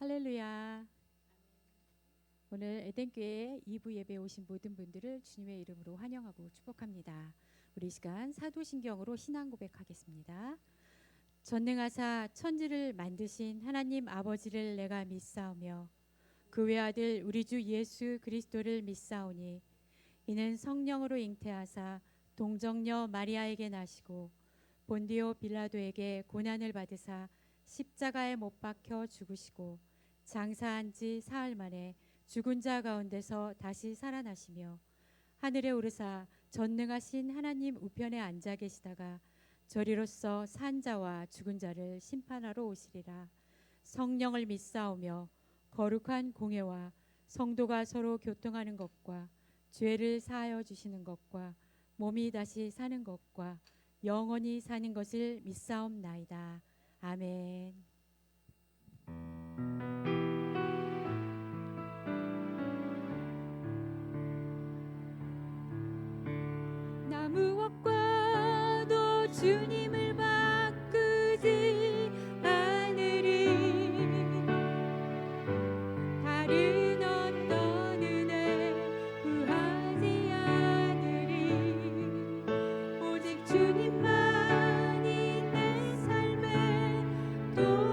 할렐루야. 오늘 에덴교회 2부 예배에 오신 모든 분들을 주님의 이름으로 환영하고 축복합니다. 우리 이 시간 사도신경으로 신앙 고백하겠습니다. 전능하사 천지를 만드신 하나님 아버지를 내가 믿사오며 그 외아들 우리 주 예수 그리스도를 믿사오니 이는 성령으로 잉태하사 동정녀 마리아에게 나시고 본디오 빌라도에게 고난을 받으사 십자가에 못 박혀 죽으시고 장사한 지 사흘 만에 죽은 자 가운데서 다시 살아나시며 하늘에 오르사 전능하신 하나님 우편에 앉아 계시다가 저리로서 산 자와 죽은 자를 심판하러 오시리라. 성령을 믿사오며 거룩한 공회와 성도가 서로 교통하는 것과 죄를 사하여 주시는 것과 몸이 다시 사는 것과 영원히 사는 것을 믿사옵나이다. 아멘. 나 무엇과도 주님을 바꾸지 않으리. 다른 어떤 은혜 구하지 않으리. 오직 주님만이 내 삶의 도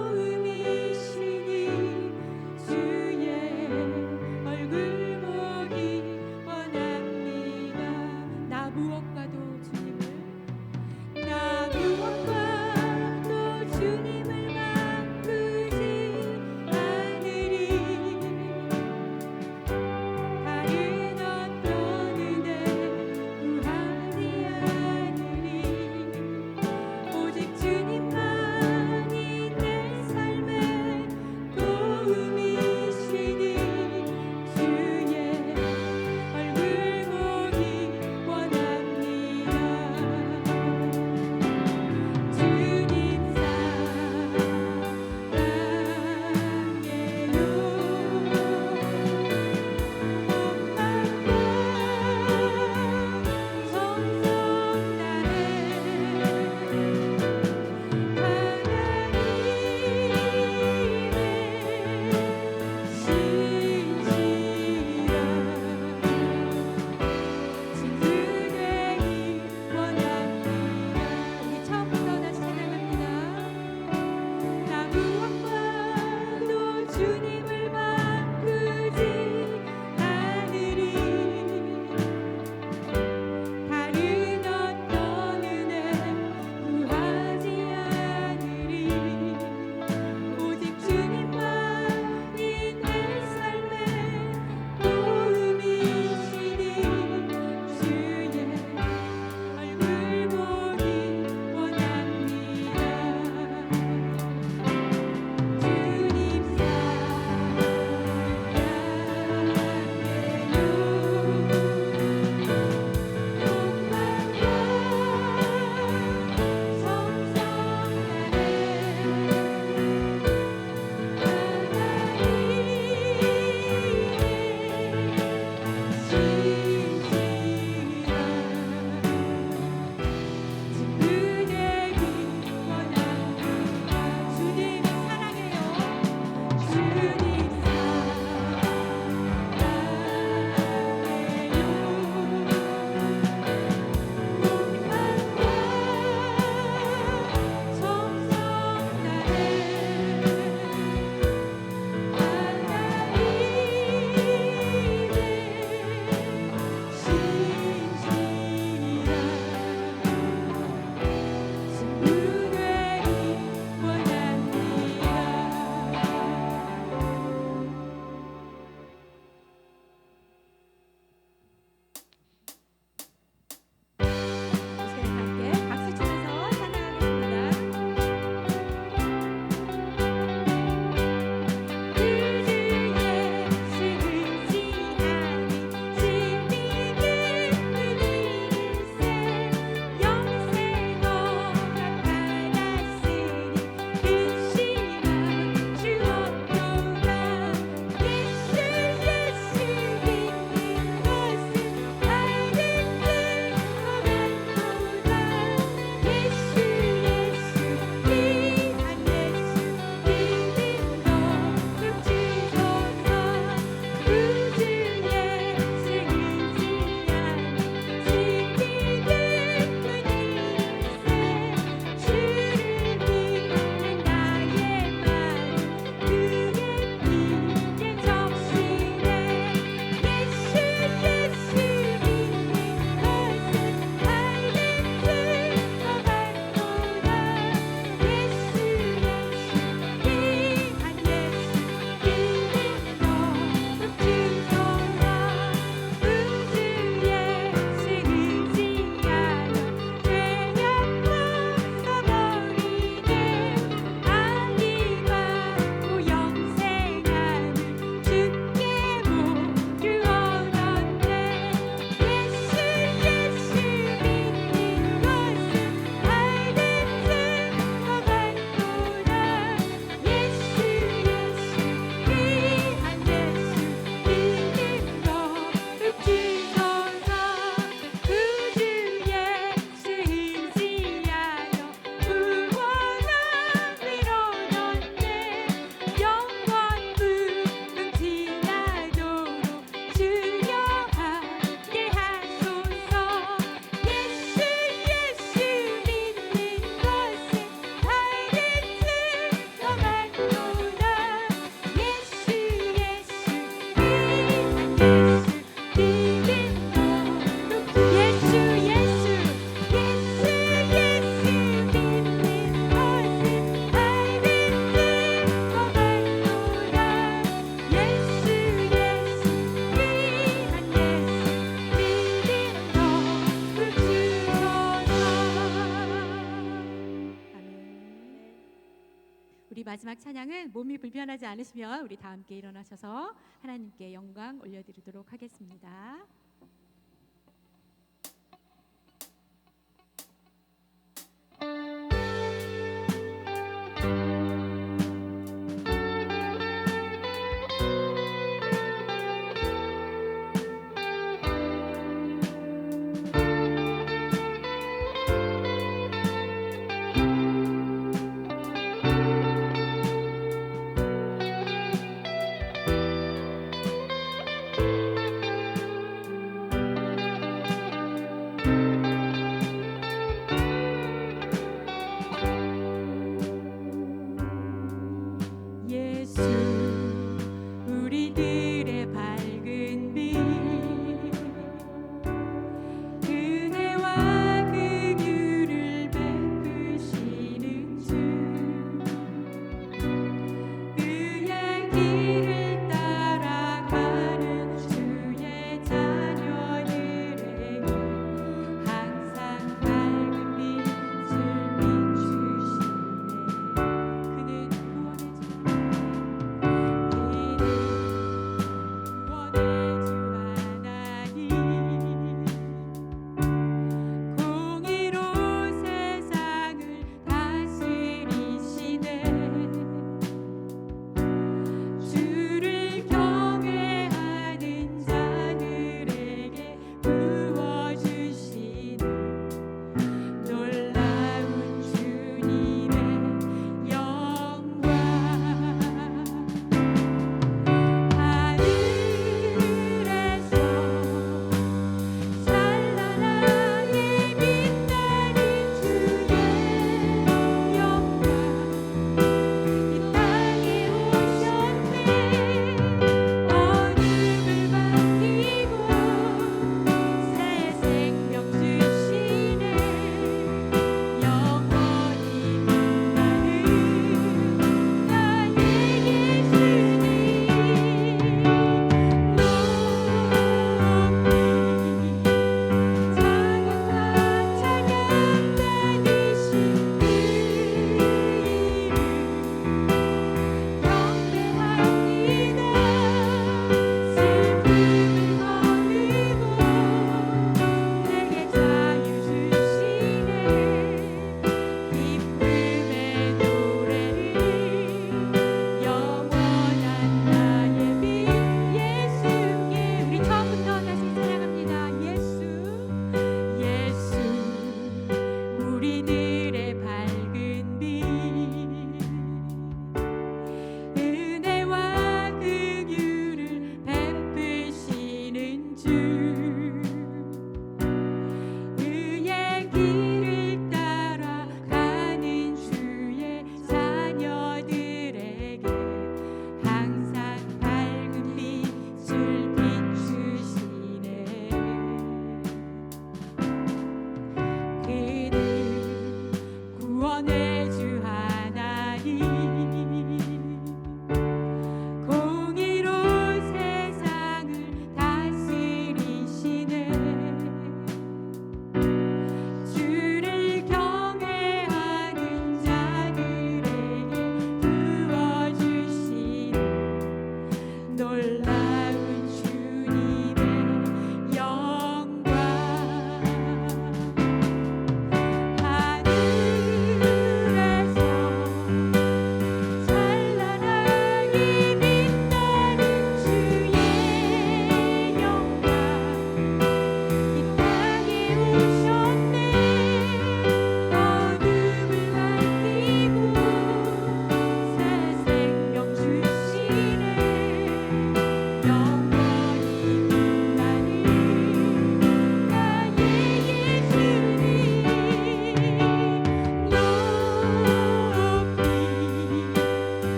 마지막 찬양은 몸이 불편하지 않으시면 우리 다 함께 일어나셔서 하나님께 영광 올려드리도록 하겠습니다.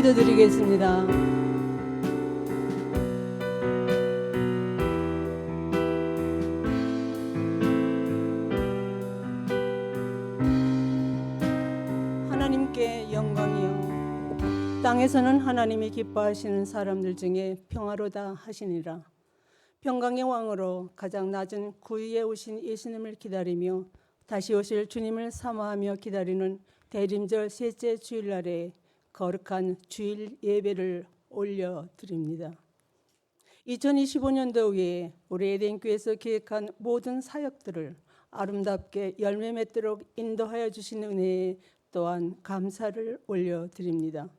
기도드리겠습니다. 하나님께 영광이요 땅에서는 하나님이 기뻐하시는 사람들 중에 평화로다 하시니라. 평강의 왕으로 가장 낮은 구위에 오신 예수님을 기다리며 다시 오실 주님을 사모하며 기다리는 대림절 셋째 주일날에 거룩한 주일 예배를 올려드립니다. 2025년도에 우리 에덴교회에서 계획한 모든 사역들을 아름답게 열매 맺도록 인도하여 주신 은혜에 또한 감사를 올려드립니다.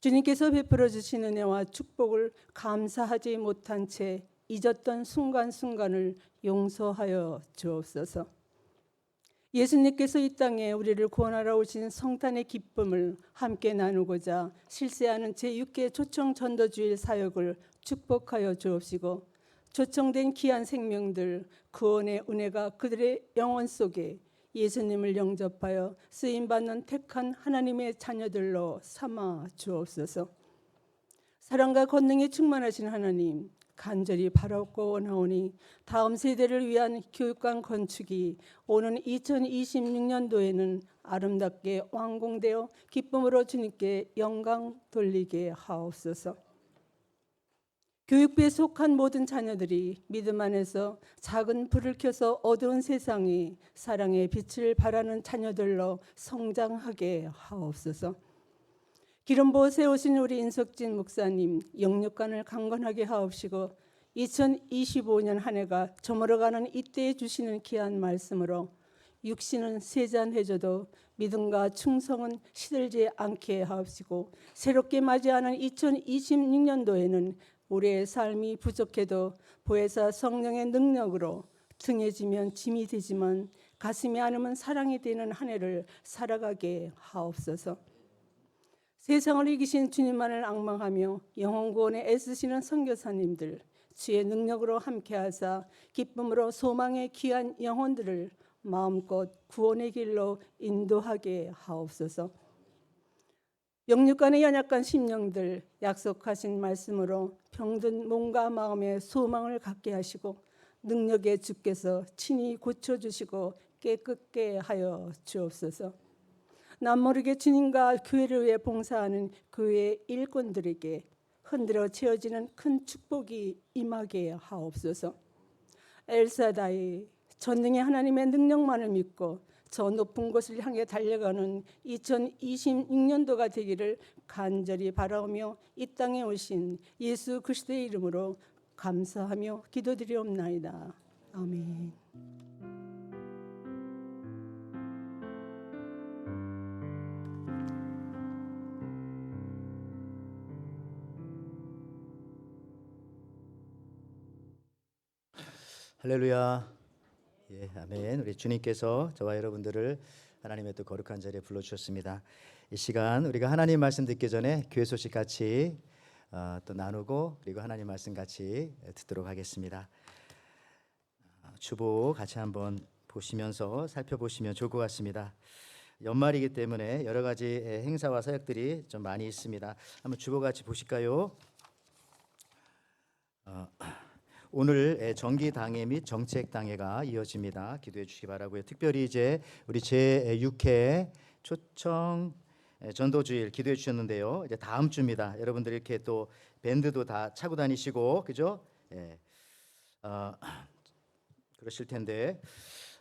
주님께서 베풀어 주신 은혜와 축복을 감사하지 못한 채 잊었던 순간순간을 용서하여 주옵소서. 예수님께서 이 땅에 우리를 구원하러 오신 성탄의 기쁨을 함께 나누고자 실세하는 제6회 초청 전도주일 사역을 축복하여 주옵시고 초청된 귀한 생명들 구원의 은혜가 그들의 영혼 속에 예수님을 영접하여 쓰임받는 택한 하나님의 자녀들로 삼아 주옵소서. 사랑과 권능에 충만하신 하나님, 간절히 바라고 원하오니 다음 세대를 위한 교육관 건축이 오는 2026년도에는 아름답게 완공되어 기쁨으로 주님께 영광 돌리게 하옵소서. 교육부에 속한 모든 자녀들이 믿음 안에서 작은 불을 켜서 어두운 세상에 사랑의 빛을 발하는 자녀들로 성장하게 하옵소서. 기름부어 세우신 우리 인석진 목사님 영육간을 강건하게 하옵시고 2025년 한 해가 저물어가는 이때에 주시는 귀한 말씀으로 육신은 세잔해져도 믿음과 충성은 시들지 않게 하옵시고 새롭게 맞이하는 2026년도에는 우리의 삶이 부족해도 보혜사 성령의 능력으로 등에 지면 짐이 되지만 가슴이 안으면 사랑이 되는 한 해를 살아가게 하옵소서. 세상을 이기신 주님만을 앙망하며 영혼 구원에 애쓰시는 선교사님들 주의 능력으로 함께하사 기쁨으로 소망의 귀한 영혼들을 마음껏 구원의 길로 인도하게 하옵소서. 영육간의 연약한 심령들 약속하신 말씀으로 병든 몸과 마음의 소망을 갖게 하시고 능력의 주께서 친히 고쳐주시고 깨끗게 하여 주옵소서. 남모르게 주님과 교회를 위해 봉사하는 교회 일꾼들에게 흔들어 채워지는 큰 축복이 임하게 하옵소서. 엘사다이 전능의 하나님의 능력만을 믿고 저 높은 곳을 향해 달려가는 2026년도가 되기를 간절히 바라오며 이 땅에 오신 예수 그리스도의 이름으로 감사하며 기도드리옵나이다. 아멘. 할렐루야. 예, 아멘. 우리 주님께서 저와 여러분들을 하나님의 또 거룩한 자리에 불러주셨습니다. 이 시간 우리가 하나님 말씀 듣기 전에 교회 소식 같이 또 나누고 그리고 하나님 말씀 같이 듣도록 하겠습니다. 주보 같이 한번 보시면서 살펴보시면 좋을 것 같습니다. 연말이기 때문에 여러 가지 행사와 사역들이 좀 많이 있습니다. 한번 주보 같이 보실까요? 오늘 정기 당회 및 정책 당회가 이어집니다. 기도해 주시기 바라고요. 특별히 이제 우리 제6회 초청 전도주일 기도해 주셨는데요. 이제 다음 주입니다. 여러분들 이렇게 또 밴드도 다 차고 다니시고 그죠? 예. 그러실 텐데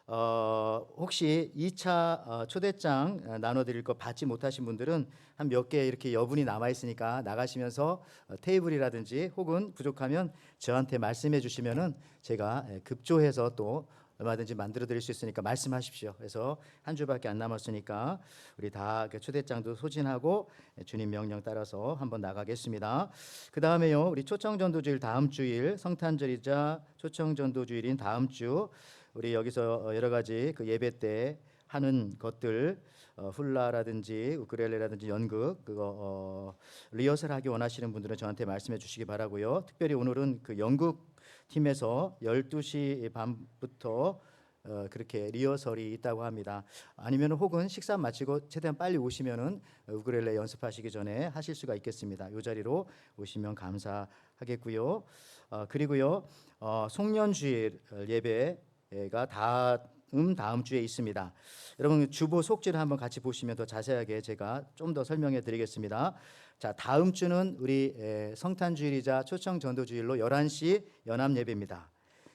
혹시 2차 초대장 나눠드릴 거 받지 못하신 분들은 한 몇 개 이렇게 여분이 남아 있으니까 나가시면서 테이블이라든지 혹은 부족하면 저한테 말씀해 주시면은 제가 급조해서 또 얼마든지 만들어 드릴 수 있으니까 말씀하십시오. 그래서 한 주밖에 안 남았으니까 우리 다 초대장도 소진하고 주님 명령 따라서 한번 나가겠습니다. 그 다음에요, 우리 초청전도주일 다음 주일 성탄절이자 초청전도주일인 다음 주 우리 여기서 여러 가지 그 예배 때 하는 것들 훌라라든지 우크렐레라든지 연극 그거 리허설하기 원하시는 분들은 저한테 말씀해 주시기 바라고요. 특별히 오늘은 그 연극 팀에서 12시 반부터 그렇게 리허설이 있다고 합니다. 아니면 혹은 식사 마치고 최대한 빨리 오시면은 우쿨렐레 연습하시기 전에 하실 수가 있겠습니다. 이 자리로 오시면 감사하겠고요. 그리고요 송년주일 예배가 다음 주에 있습니다. 여러분 주보 속지를 한번 같이 보시면 더 자세하게 제가 좀 더 설명해 드리겠습니다. 자, 다음 주는 우리 성탄주일이자 초청전도주일로 11시 연합 예배입니다.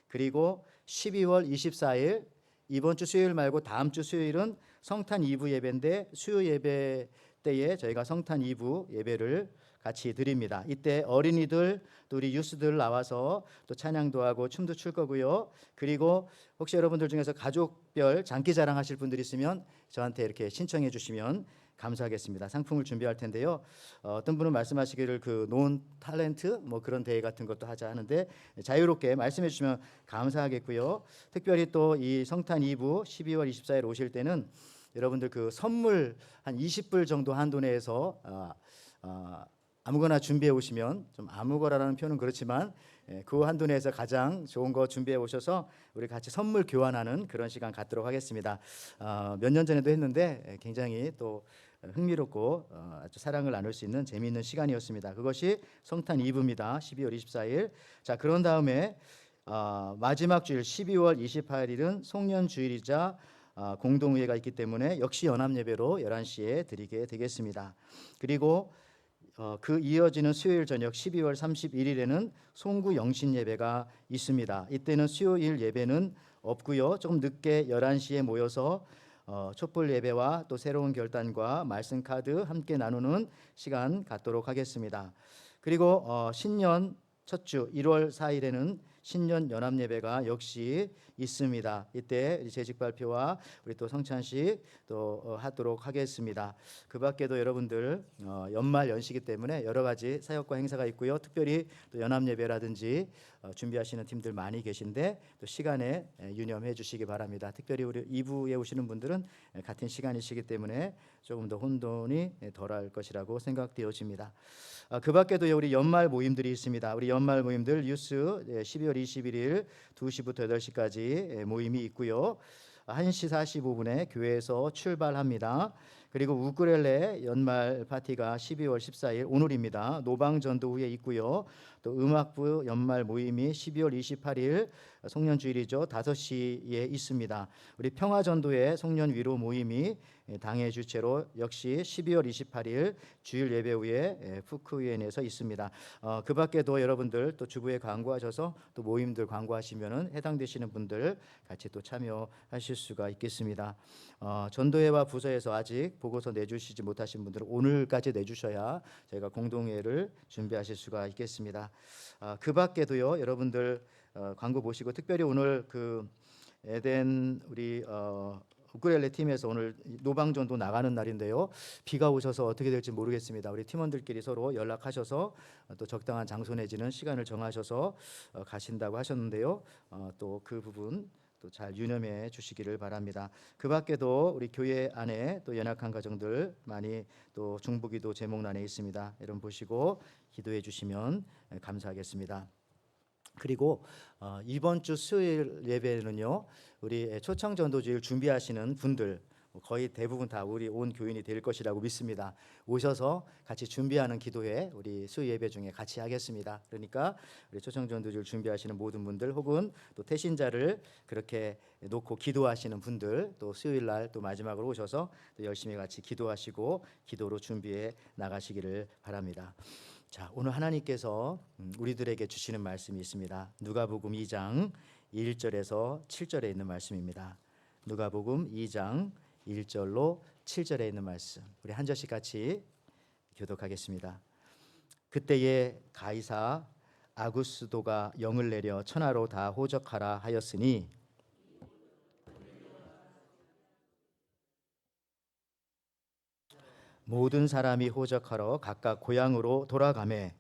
그리고 12월 24일 이번 주 수요일 말고 다음 주 수요일은 성탄 2부 예배인데 수요 예배 때에 저희가 성탄 2부 예배를 같이 드립니다. 이때 어린이들 또 우리 유스들 나와서 또 찬양도 하고 춤도 출 거고요. 그리고 혹시 여러분들 중에서 가족별 장기자랑 하실 분들이 있으면 저한테 이렇게 신청해 주시면 감사하겠습니다. 상품을 준비할 텐데요. 어떤 분은 말씀하시기를 그 논 탤런트 뭐 그런 대회 같은 것도 하자 하는데 자유롭게 말씀해 주시면 감사하겠고요. 특별히 또 이 성탄 2부 12월 24일 오실 때는 여러분들 그 선물 한 20불 정도 한도 내에서 아무거나 준비해 오시면 좀 아무거나라는 표현은 그렇지만 그 한도 내에서 가장 좋은 거 준비해 오셔서 우리 같이 선물 교환하는 그런 시간 갖도록 하겠습니다. 몇 년 전에도 했는데 굉장히 또 흥미롭고 아주 사랑을 나눌 수 있는 재미있는 시간이었습니다. 그것이 성탄 2부입니다. 12월 24일. 자, 그런 다음에 마지막 주일 12월 28일은 송년주일이자 공동회가 있기 때문에 역시 연합예배로 11시에 드리게 되겠습니다. 그리고 그 이어지는 수요일 저녁 12월 31일에는 송구 영신 예배가 있습니다. 이때는 수요일 예배는 없고요. 조금 늦게 11시에 모여서 촛불 예배와 또 새로운 결단과 말씀 카드 함께 나누는 시간 갖도록 하겠습니다. 그리고 신년 첫 주 1월 4일에는 신년 연합 예배가 역시 있습니다. 이때 재직 발표와 우리 또 성찬식 또 하도록 하겠습니다. 그 밖에도 여러분들 연말 연시기 때문에 여러 가지 사역과 행사가 있고요. 특별히 또 연합 예배라든지 준비하시는 팀들 많이 계신데 또 시간에 유념해 주시기 바랍니다. 특별히 우리 2부에 오시는 분들은 같은 시간이시기 때문에 조금 더 혼돈이 덜할 것이라고 생각되어집니다. 그 밖에도 우리 연말 모임들이 있습니다. 우리 연말 모임들 뉴스 12월 21일 2시부터 8시까지 모임이 있고요. 1시 45분에 교회에서 출발합니다. 그리고 우쿨렐레 연말 파티가 12월 14일 오늘입니다. 노방전도 후에 있고요. 또 음악부 연말 모임이 12월 28일 송년주일이죠. 5시에 있습니다. 우리 평화전도회 송년 위로 모임이 당회 주최로 역시 12월 28일 주일 예배 후에 푸크위엔에서 있습니다. 그 밖에도 여러분들 또 주부에 광고하셔서 또 모임들 광고하시면은 해당되시는 분들 같이 또 참여하실 수가 있겠습니다. 전도회와 부서에서 아직 보고서 내주시지 못하신 분들은 오늘까지 내주셔야 저희가 공동회를 준비하실 수가 있겠습니다. 그 밖에도요 여러분들 광고 보시고 특별히 오늘 그 에덴 우리 우쿨렐레 팀에서 오늘 노방전도 나가는 날인데요. 비가 오셔서 어떻게 될지 모르겠습니다. 우리 팀원들끼리 서로 연락하셔서 또 적당한 장소 내지는 시간을 정하셔서 가신다고 하셨는데요. 또 그 부분 또 잘 유념해 주시기를 바랍니다. 그 밖에도 우리 교회 안에 또 연약한 가정들 많이 또 중보기도 제목란에 있습니다. 여러분 보시고 기도해 주시면 감사하겠습니다. 그리고 이번 주 수요일 예배는요 우리 초청전도주일 준비하시는 분들 거의 대부분 다 우리 온 교인이 될 것이라고 믿습니다. 오셔서 같이 준비하는 기도회 우리 수요 예배 중에 같이 하겠습니다. 그러니까 우리 초청전도주일 준비하시는 모든 분들 혹은 또 태신자를 그렇게 놓고 기도하시는 분들 또 수요일 날 또 마지막으로 오셔서 또 열심히 같이 기도하시고 기도로 준비해 나가시기를 바랍니다. 자, 오늘 하나님께서 우리들에게 주시는 말씀이 있습니다. 누가복음 2장 1절에서 7절에 있는 말씀입니다. 누가복음 2장 1절로 7절에 있는 말씀. 우리 한 절씩 같이 교독하겠습니다. 그때에 가이사 아구스도가 영을 내려 천하로 다 호적하라 하였으니 모든 사람이 호적하러 각각 고향으로 돌아가매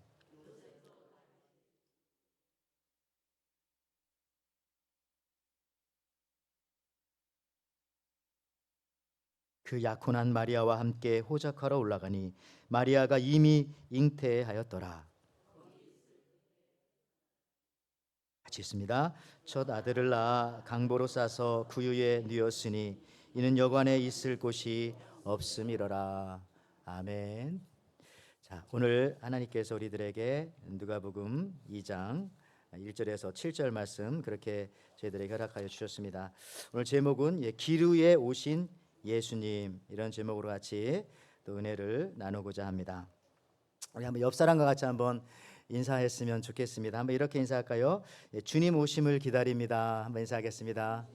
그 약혼한 마리아와 함께 호적하러 올라가니 마리아가 이미 잉태하였더라. 같이 있습니다. 첫 아들을 낳아 강보로 싸서 구유에 뉘었으니 이는 여관에 있을 곳이 없음이로라. 아멘. 자, 오늘 하나님께서 우리들에게 누가복음 2장 1절에서 7절 말씀 그렇게 저희들에게 허락하여 주셨습니다. 오늘 제목은 길 위에 오신 예수님, 이런 제목으로 같이 또 은혜를 나누고자 합니다. 우리 한번 옆 사람과 같이 한번 인사했으면 좋겠습니다. 한번 이렇게 인사할까요? 주님 오심을 기다립니다. 한번 인사하겠습니다.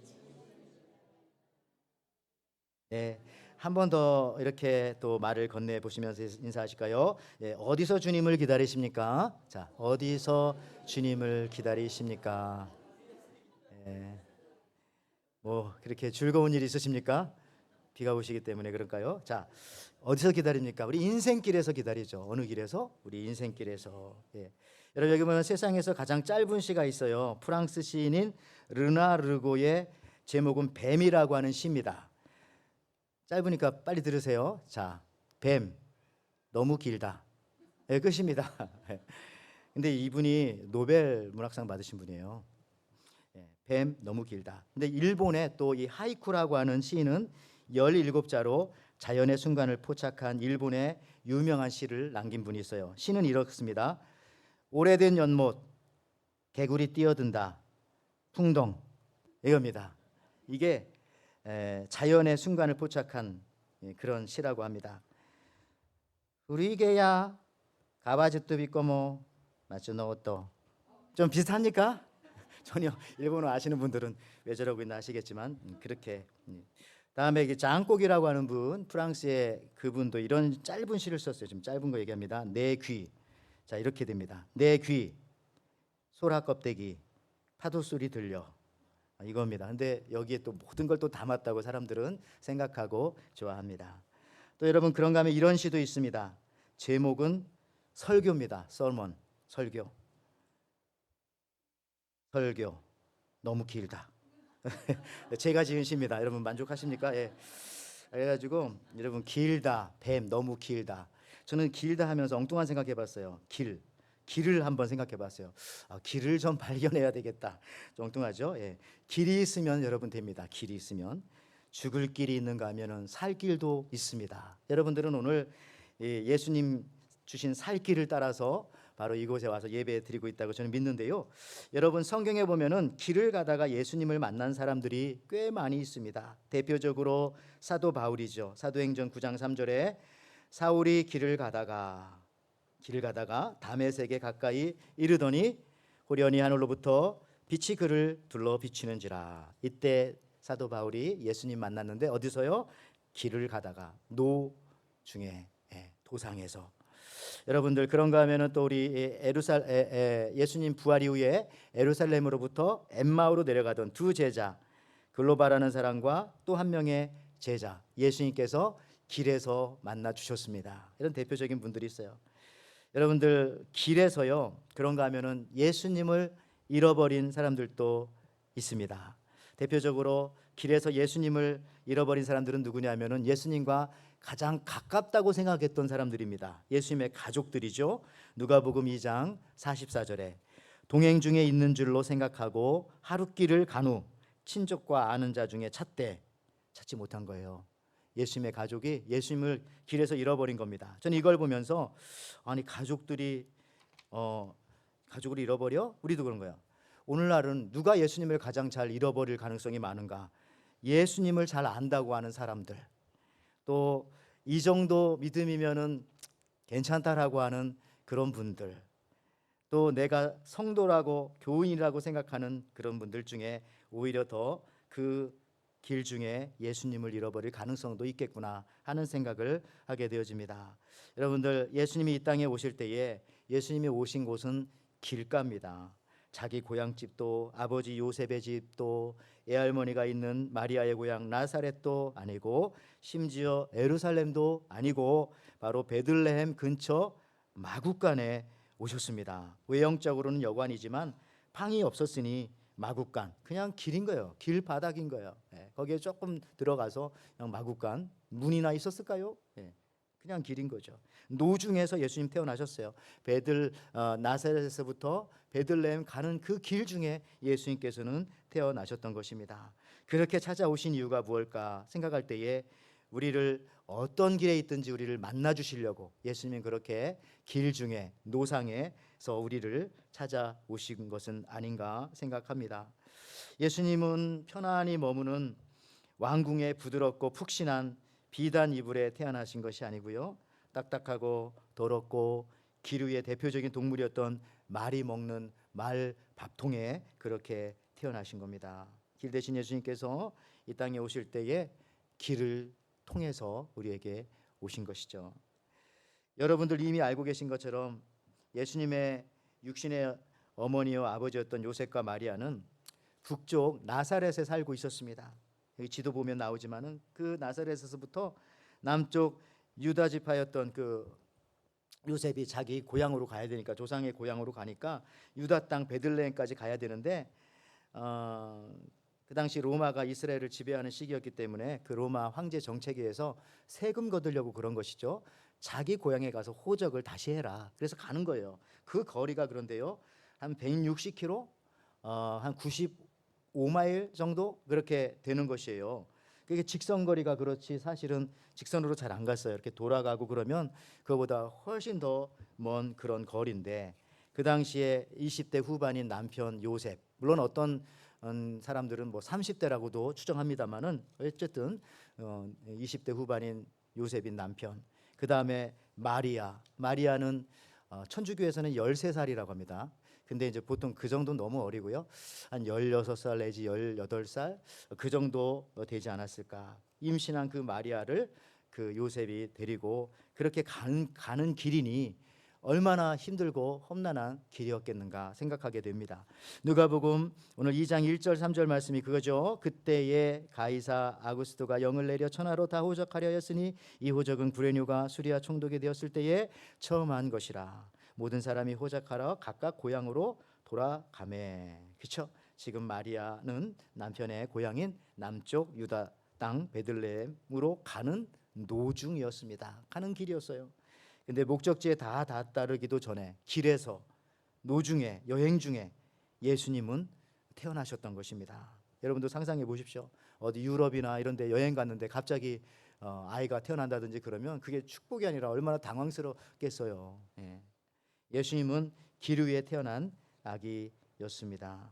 네, 한 번 더 이렇게 또 말을 건네 보시면서 인사하실까요? 어디서 주님을 기다리십니까? 자, 어디서 주님을 기다리십니까? 뭐 그렇게 즐거운 일 있으십니까? 비가 오시기 때문에 그럴까요? 자, 어디서 기다립니까? 우리 인생길에서 기다리죠. 어느 길에서? 우리 인생길에서. 여러분, 여기 보면 세상에서 가장 짧은 시가 있어요. 프랑스 시인인 르나 르고의 제목은 뱀이라고 하는 시입니다. 짧으니까 빨리 들으세요. 자, 뱀 너무 길다. 끝입니다. 근데 이분이 노벨 문학상 받으신 분이에요. 뱀 너무 길다. 근데 일본의 또 이 하이쿠라고 하는 시인은 17자로 자연의 순간을 포착한 일본의 유명한 시를 남긴 분이 있어요. 시는 이렇습니다. 오래된 연못, 개구리 뛰어든다, 풍덩. 이겁니다. 이게 자연의 순간을 포착한 그런 시라고 합니다. 우리 개야 가바지도 비꼬모 맞추노또. 좀 비슷합니까? 전혀 일본어 아시는 분들은 왜 저러고 있나 아시겠지만 그렇게. 다음에 이게 장곡이라고 하는 분, 프랑스의 그분도 이런 짧은 시를 썼어요. 좀 짧은 거 얘기합니다. 내 귀. 자, 이렇게 됩니다. 내 귀, 소라 껍데기, 파도 소리 들려. 이겁니다. 근데 여기에 또 모든 걸 또 담았다고 사람들은 생각하고 좋아합니다. 또 여러분, 그런가 하면 이런 시도 있습니다. 제목은 설교입니다. 설먼, 설교. 설교 너무 길다. 제가 지은 시입니다. 여러분 만족하십니까? 그래가지고 여러분, 길다, 뱀 너무 길다. 저는 길다 하면서 엉뚱한 생각해봤어요. 길을 한번 생각해봤어요. 길을 좀 발견해야 되겠다. 좀 엉뚱하죠? 길이 있으면 여러분 됩니다. 길이 있으면. 죽을 길이 있는가 하면은 살 길도 있습니다. 여러분들은 오늘 예수님 주신 살 길을 따라서 바로 이곳에 와서 예배 드리고 있다고 저는 믿는데요. 여러분, 성경에 보면은 길을 가다가 예수님을 만난 사람들이 꽤 많이 있습니다. 대표적으로 사도 바울이죠. 사도행전 9장 3절에 사울이 길을 가다가 다메섹에 가까이 이르더니 호련히 하늘로부터 빛이 그를 둘러 비추는지라. 이때 사도 바울이 예수님 만났는데 어디서요? 길을 가다가 노 중에, 도상에서. 여러분들, 그런가 하면은 또 우리 예수님 부활 이후에 예루살렘으로부터 엠마오로 내려가던 두 제자, 글로바라는 사람과 또 한 명의 제자, 예수님께서 길에서 만나 주셨습니다. 이런 대표적인 분들이 있어요. 여러분들, 길에서요, 그런가 하면은 예수님을 잃어버린 사람들도 있습니다. 대표적으로 길에서 예수님을 잃어버린 사람들은 누구냐면은 예수님과 가장 가깝다고 생각했던 사람들입니다. 예수님의 가족들이죠. 누가복음 2장 44절에 동행 중에 있는 줄로 생각하고 하룻길을 간 후 친족과 아는 자 중에 찾지 못한 거예요. 예수님의 가족이 예수님을 길에서 잃어버린 겁니다. 저는 이걸 보면서 아니, 가족을 잃어버려? 우리도 그런 거야. 오늘날은 누가 예수님을 가장 잘 잃어버릴 가능성이 많은가? 예수님을 잘 안다고 하는 사람들, 또 이 정도 믿음이면은 괜찮다라고 하는 그런 분들, 또 내가 성도라고 교인이라고 생각하는 그런 분들 중에 오히려 더 그 길 중에 예수님을 잃어버릴 가능성도 있겠구나 하는 생각을 하게 되어집니다. 여러분들, 예수님이 이 땅에 오실 때에 예수님이 오신 곳은 길가입니다. 자기 고향집도, 아버지 요셉의 집도, 애할머니가 있는 마리아의 고향 나사렛도 아니고, 심지어 예루살렘도 아니고 바로 베들레헴 근처 마구간에 오셨습니다. 외형적으로는 여관이지만 방이 없었으니 마구간, 그냥 길인 거예요. 길 바닥인 거예요. 거기에 조금 들어가서 그냥 마구간, 문이나 있었을까요? 그냥 길인 거죠. 노중에서 예수님 태어나셨어요. 나사렛에서부터 베들레헴 가는 그 길 중에 예수님께서는 태어나셨던 것입니다. 그렇게 찾아오신 이유가 무엇일까 생각할 때에 우리를 어떤 길에 있든지 우리를 만나 주시려고 예수님은 그렇게 길 중에 노상에서 우리를 찾아오신 것은 아닌가 생각합니다. 예수님은 편안히 머무는 왕궁의 부드럽고 푹신한 비단 이불에 태어나신 것이 아니고요, 딱딱하고 더럽고 길 위의 대표적인 동물이었던 말이 먹는 말 밥통에 그렇게 태어나신 겁니다. 길 대신 예수님께서 이 땅에 오실 때에 길을 통해서 우리에게 오신 것이죠. 여러분들 이미 알고 계신 것처럼 예수님의 육신의 어머니와 아버지였던 요셉과 마리아는 북쪽 나사렛에 살고 있었습니다. 여기 지도 보면 나오지만은 그 나사렛에서부터 남쪽 유다 지파였던 그 요셉이 자기 고향으로 가야 되니까, 조상의 고향으로 가니까 유다 땅 베들레헴까지 가야 되는데 그 당시 로마가 이스라엘을 지배하는 시기였기 때문에 그 로마 황제 정책에 의해서 세금 거두려고 그런 것이죠. 자기 고향에 가서 호적을 다시 해라. 그래서 가는 거예요. 그 거리가 그런데요, 한 160km, 한 95마일 정도 그렇게 되는 것이에요. 그게 직선거리가 그렇지 사실은 직선으로 잘 안 갔어요. 이렇게 돌아가고 그러면 그거보다 훨씬 더 먼 그런 거리인데, 그 당시에 20대 후반인 남편 요셉, 물론 어떤 사람들은 뭐 30대라고도 추정합니다만은 어쨌든 20대 후반인 요셉인 남편, 그 다음에 마리아는 천주교에서는 13살이라고 합니다. 근데 이제 보통 그 정도는 너무 어리고요, 한 16살 내지 18살 그 정도 되지 않았을까. 임신한 그 마리아를 그 요셉이 데리고 그렇게 가는 길이니 얼마나 힘들고 험난한 길이었겠는가 생각하게 됩니다. 누가복음 오늘 2장 1절 3절 말씀이 그거죠. 그때에 가이사 아구스토가 영을 내려 천하로 다 호적하려 하였으니 이 호적은 구레뇨가 수리아 총독이 되었을 때에 처음 한 것이라. 모든 사람이 호적하러 각각 고향으로 돌아가매. 그렇죠? 지금 마리아는 남편의 고향인 남쪽 유다 땅 베들레헴으로 가는 노중이었습니다. 가는 길이었어요. 근데 목적지에 다 다다르기도 전에 길에서 노중에 여행 중에 예수님은 태어나셨던 것입니다. 여러분도 상상해 보십시오. 어디 유럽이나 이런 데 여행 갔는데 갑자기 아이가 태어난다든지 그러면 그게 축복이 아니라 얼마나 당황스럽겠어요. 예수님은 길 위에 태어난 아기였습니다.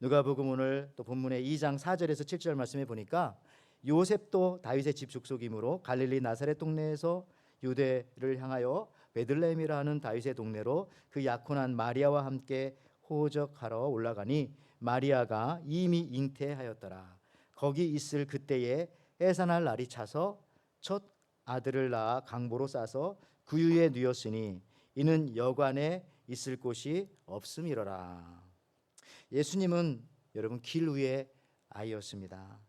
누가복음 오늘 또 본문의 2장 4절에서 7절 말씀해 보니까 요셉도 다윗의 집 족속이므로 갈릴리 나사렛 동네에서 유대를 향하여 베들레헴이라 하는 다윗의 동네로 그 약혼한 마리아와 함께 호적하러 올라가니 마리아가 이미 잉태하였더라. 거기 있을 그때에 해산할 날이 차서 첫 아들을 낳아 강보로 싸서 구유에 누였으니 이는 여관에 있을 곳이 없음이로라. 예수님은 여러분 길 위의 아이였습니다.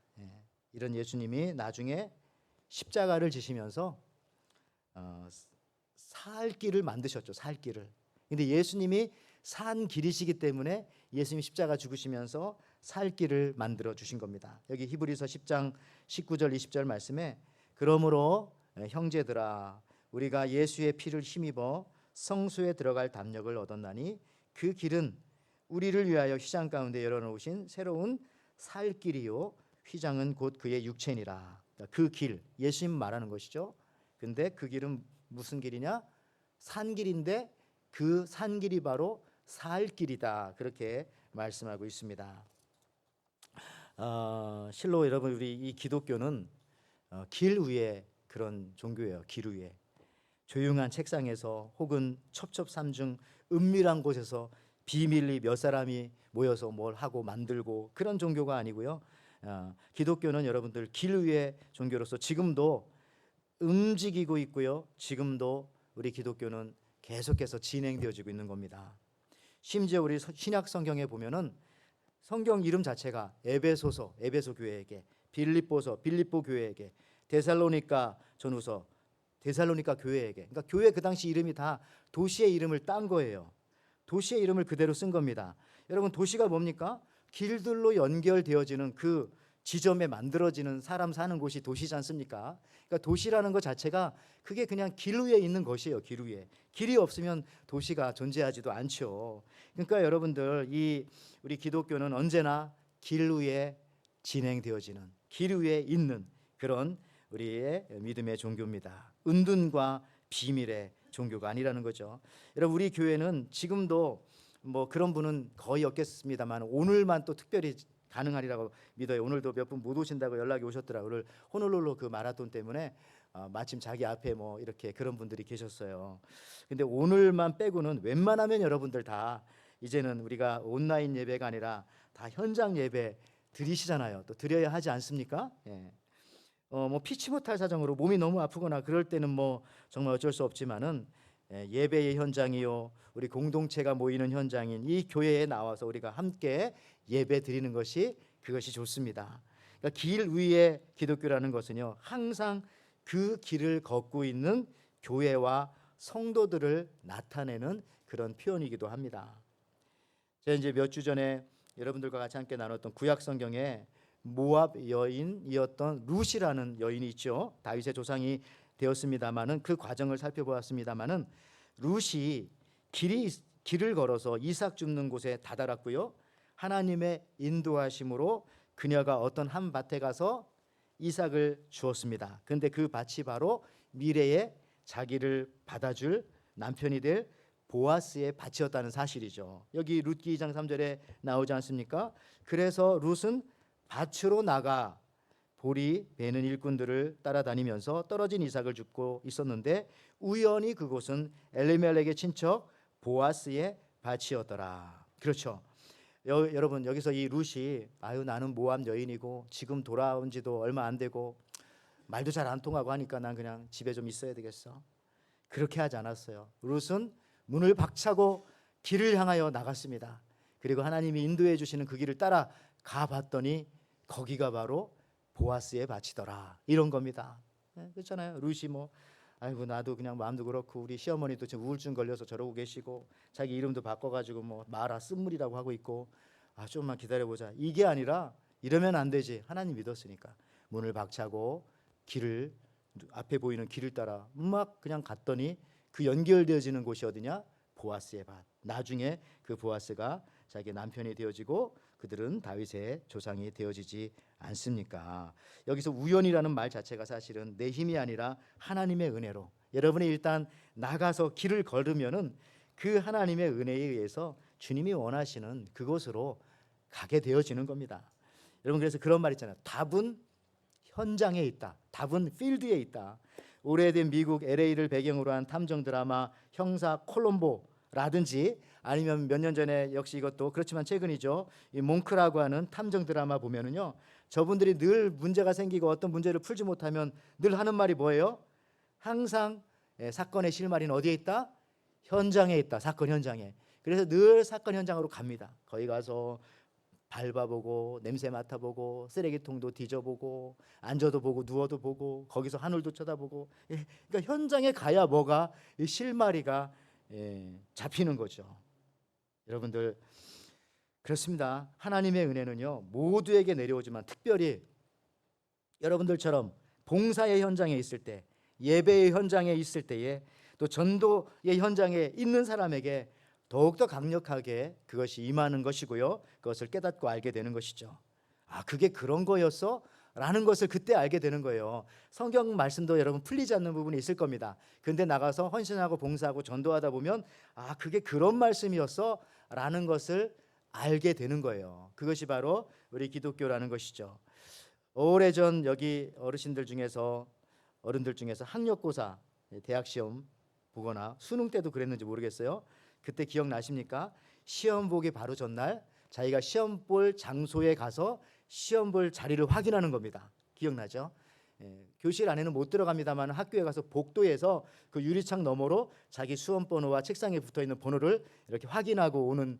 이런 예수님이 나중에 십자가를 지시면서 살 길을 만드셨죠. 살 길을. 근데 예수님이 산 길이시기 때문에 예수님이 십자가 죽으시면서 살 길을 만들어 주신 겁니다. 여기 히브리서 10장 19절 20절 말씀에 그러므로 형제들아 우리가 예수의 피를 힘입어 성소에 들어갈 담력을 얻었나니 그 길은 우리를 위하여 휘장 가운데 열어놓으신 새로운 살 길이요 휘장은 곧 그의 육체니라. 그 길, 예수님 말하는 것이죠. 근데 그 길은 무슨 길이냐? 산길인데 그 산길이 바로 살 길이다. 그렇게 말씀하고 있습니다. 실로 여러분, 우리 이 기독교는 길 위에 그런 종교예요. 길 위에 조용한 책상에서 혹은 첩첩산중 은밀한 곳에서 비밀리 몇 사람이 모여서 뭘 하고 만들고 그런 종교가 아니고요. 기독교는 여러분들 길 위의 종교로서 지금도 움직이고 있고요. 지금도 우리 기독교는 계속해서 진행되어지고 있는 겁니다. 심지어 우리 신약 성경에 보면은 성경 이름 자체가 에베소서, 에베소 교회에게, 빌립보서, 빌립보 교회에게, 데살로니가 전후서, 데살로니가 교회에게. 그러니까 교회 그 당시 이름이 다 도시의 이름을 딴 거예요. 도시의 이름을 그대로 쓴 겁니다. 여러분 도시가 뭡니까? 길들로 연결되어지는 그 지점에 만들어지는 사람 사는 곳이 도시지 않습니까? 그러니까 도시라는 것 자체가 그게 그냥 길 위에 있는 것이에요. 길 위에. 길이 없으면 도시가 존재하지도 않죠. 그러니까 여러분들 이 우리 기독교는 언제나 길 위에 진행되어지는, 길 위에 있는 그런 우리의 믿음의 종교입니다. 은둔과 비밀의 종교가 아니라는 거죠. 여러분 우리 교회는 지금도 뭐 그런 분은 거의 없겠습니다만 오늘만 또 특별히 가능하리라고 믿어요. 오늘도 몇 분 못 오신다고 연락이 오셨더라고요. 오늘 호놀룰루 그 마라톤 때문에 마침 자기 앞에 뭐 이렇게 그런 분들이 계셨어요. 근데 오늘만 빼고는 웬만하면 여러분들 다 이제는 우리가 온라인 예배가 아니라 다 현장 예배 드리시잖아요. 또 드려야 하지 않습니까? 예. 뭐 피치 못할 사정으로 몸이 너무 아프거나 그럴 때는 뭐 정말 어쩔 수 없지만은 예배의 현장이요, 우리 공동체가 모이는 현장인 이 교회에 나와서 우리가 함께 예배 드리는 것이 그것이 좋습니다. 그러니까 길 위의 기독교라는 것은요, 항상 그 길을 걷고 있는 교회와 성도들을 나타내는 그런 표현이기도 합니다. 제가 이제 몇 주 전에 여러분들과 같이 함께 나눴던 구약 성경에 모압 여인이었던 룻이라는 여인이 있죠. 다윗의 조상이 되었습니다마는 그 과정을 살펴보았습니다마는 룻이 길을 걸어서 이삭 줍는 곳에 다다랐고요. 하나님의 인도하심으로 그녀가 어떤 한 밭에 가서 이삭을 주었습니다. 그런데 그 밭이 바로 미래에 자기를 받아줄 남편이 될 보아스의 밭이었다는 사실이죠. 여기 룻기 2장 3절에 나오지 않습니까? 그래서 룻은 밭으로 나가 보리 베는 일꾼들을 따라다니면서 떨어진 이삭을 줍고 있었는데 우연히 그곳은 엘리멜렉의 친척 보아스의 밭이었더라. 그렇죠. 여러분 여기서 이 룻이 나는 모압 여인이고 지금 돌아온 지도 얼마 안 되고 말도 잘 안 통하고 하니까 난 그냥 집에 좀 있어야 되겠어. 그렇게 하지 않았어요. 룻은 문을 박차고 길을 향하여 나갔습니다. 그리고 하나님이 인도해 주시는 그 길을 따라 가봤더니 거기가 바로 보아스의 밭이더라. 이런 겁니다. 그렇잖아요. 룻이 뭐 아이고 나도 그냥 마음도 그렇고 우리 시어머니도 지금 우울증 걸려서 저러고 계시고 자기 이름도 바꿔가지고 뭐 마라 쓴물이라고 하고 있고 좀만 기다려보자. 이게 아니라 이러면 안 되지. 하나님 믿었으니까 문을 박차고 길을 앞에 보이는 길을 따라 막 그냥 갔더니 그 연결되어지는 곳이 어디냐? 보아스의 밭. 나중에 그 보아스가 자기 남편이 되어지고 그들은 다윗의 조상이 되어지지 않습니까? 여기서 우연이라는 말 자체가 사실은 내 힘이 아니라 하나님의 은혜로 여러분이 일단 나가서 길을 걸으면은 그 하나님의 은혜에 의해서 주님이 원하시는 그곳으로 가게 되어지는 겁니다. 여러분 그래서 그런 말 있잖아요. 답은 현장에 있다. 답은 필드에 있다. 오래된 미국 LA를 배경으로 한 탐정 드라마 형사 콜롬보라든지 아니면 몇 년 전에 역시 이것도 그렇지만 최근이죠. 이 몽크라고 하는 탐정 드라마 보면은요. 저분들이 늘 문제가 생기고 어떤 문제를 풀지 못하면 늘 하는 말이 뭐예요? 항상 사건의 실마리는 어디에 있다? 현장에 있다. 사건 현장에. 그래서 늘 사건 현장으로 갑니다. 거기 가서 밟아보고 냄새 맡아보고 쓰레기통도 뒤져보고 앉아도 보고 누워도 보고 거기서 하늘도 쳐다보고 그러니까 현장에 가야 뭐가 이 실마리가 잡히는 거죠. 여러분들 그렇습니다. 하나님의 은혜는요 모두에게 내려오지만 특별히 여러분들처럼 봉사의 현장에 있을 때 예배의 현장에 있을 때에 또 전도의 현장에 있는 사람에게 더욱더 강력하게 그것이 임하는 것이고요. 그것을 깨닫고 알게 되는 것이죠. 그게 그런 거였어? 라는 것을 그때 알게 되는 거예요. 성경 말씀도 여러분 풀리지 않는 부분이 있을 겁니다. 근데 나가서 헌신하고 봉사하고 전도하다 보면 그게 그런 말씀이었어? 라는 것을 알게 되는 거예요. 그것이 바로 우리 기독교라는 것이죠. 오래전 여기 어른들 중에서 학력고사 대학 시험 보거나 수능 때도 그랬는지 모르겠어요. 그때 기억나십니까? 시험 보기 바로 전날 자기가 시험 볼 장소에 가서 시험 볼 자리를 확인하는 겁니다. 기억나죠? 교실 안에는 못 들어갑니다만 학교에 가서 복도에서 그 유리창 너머로 자기 수험 번호와 책상에 붙어 있는 번호를 이렇게 확인하고 오는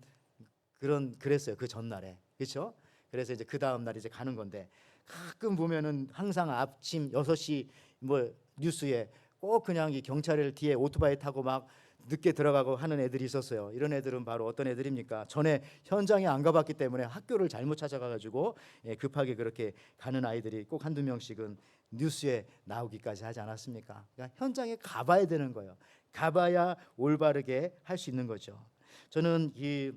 그랬어요. 그 전날에. 그렇죠? 그래서 이제 그 다음 날 이제 가는 건데 가끔 보면은 항상 아침 6시 뭐 뉴스에 꼭 그냥 이 경찰을 뒤에 오토바이 타고 막 늦게 들어가고 하는 애들이 있었어요. 이런 애들은 바로 어떤 애들입니까? 전에 현장에 안 가봤기 때문에 학교를 잘못 찾아가가지고 급하게 그렇게 가는 아이들이 꼭 한두 명씩은 뉴스에 나오기까지 하지 않았습니까? 그러니까 현장에 가봐야 되는 거예요. 가봐야 올바르게 할 수 있는 거죠. 저는 이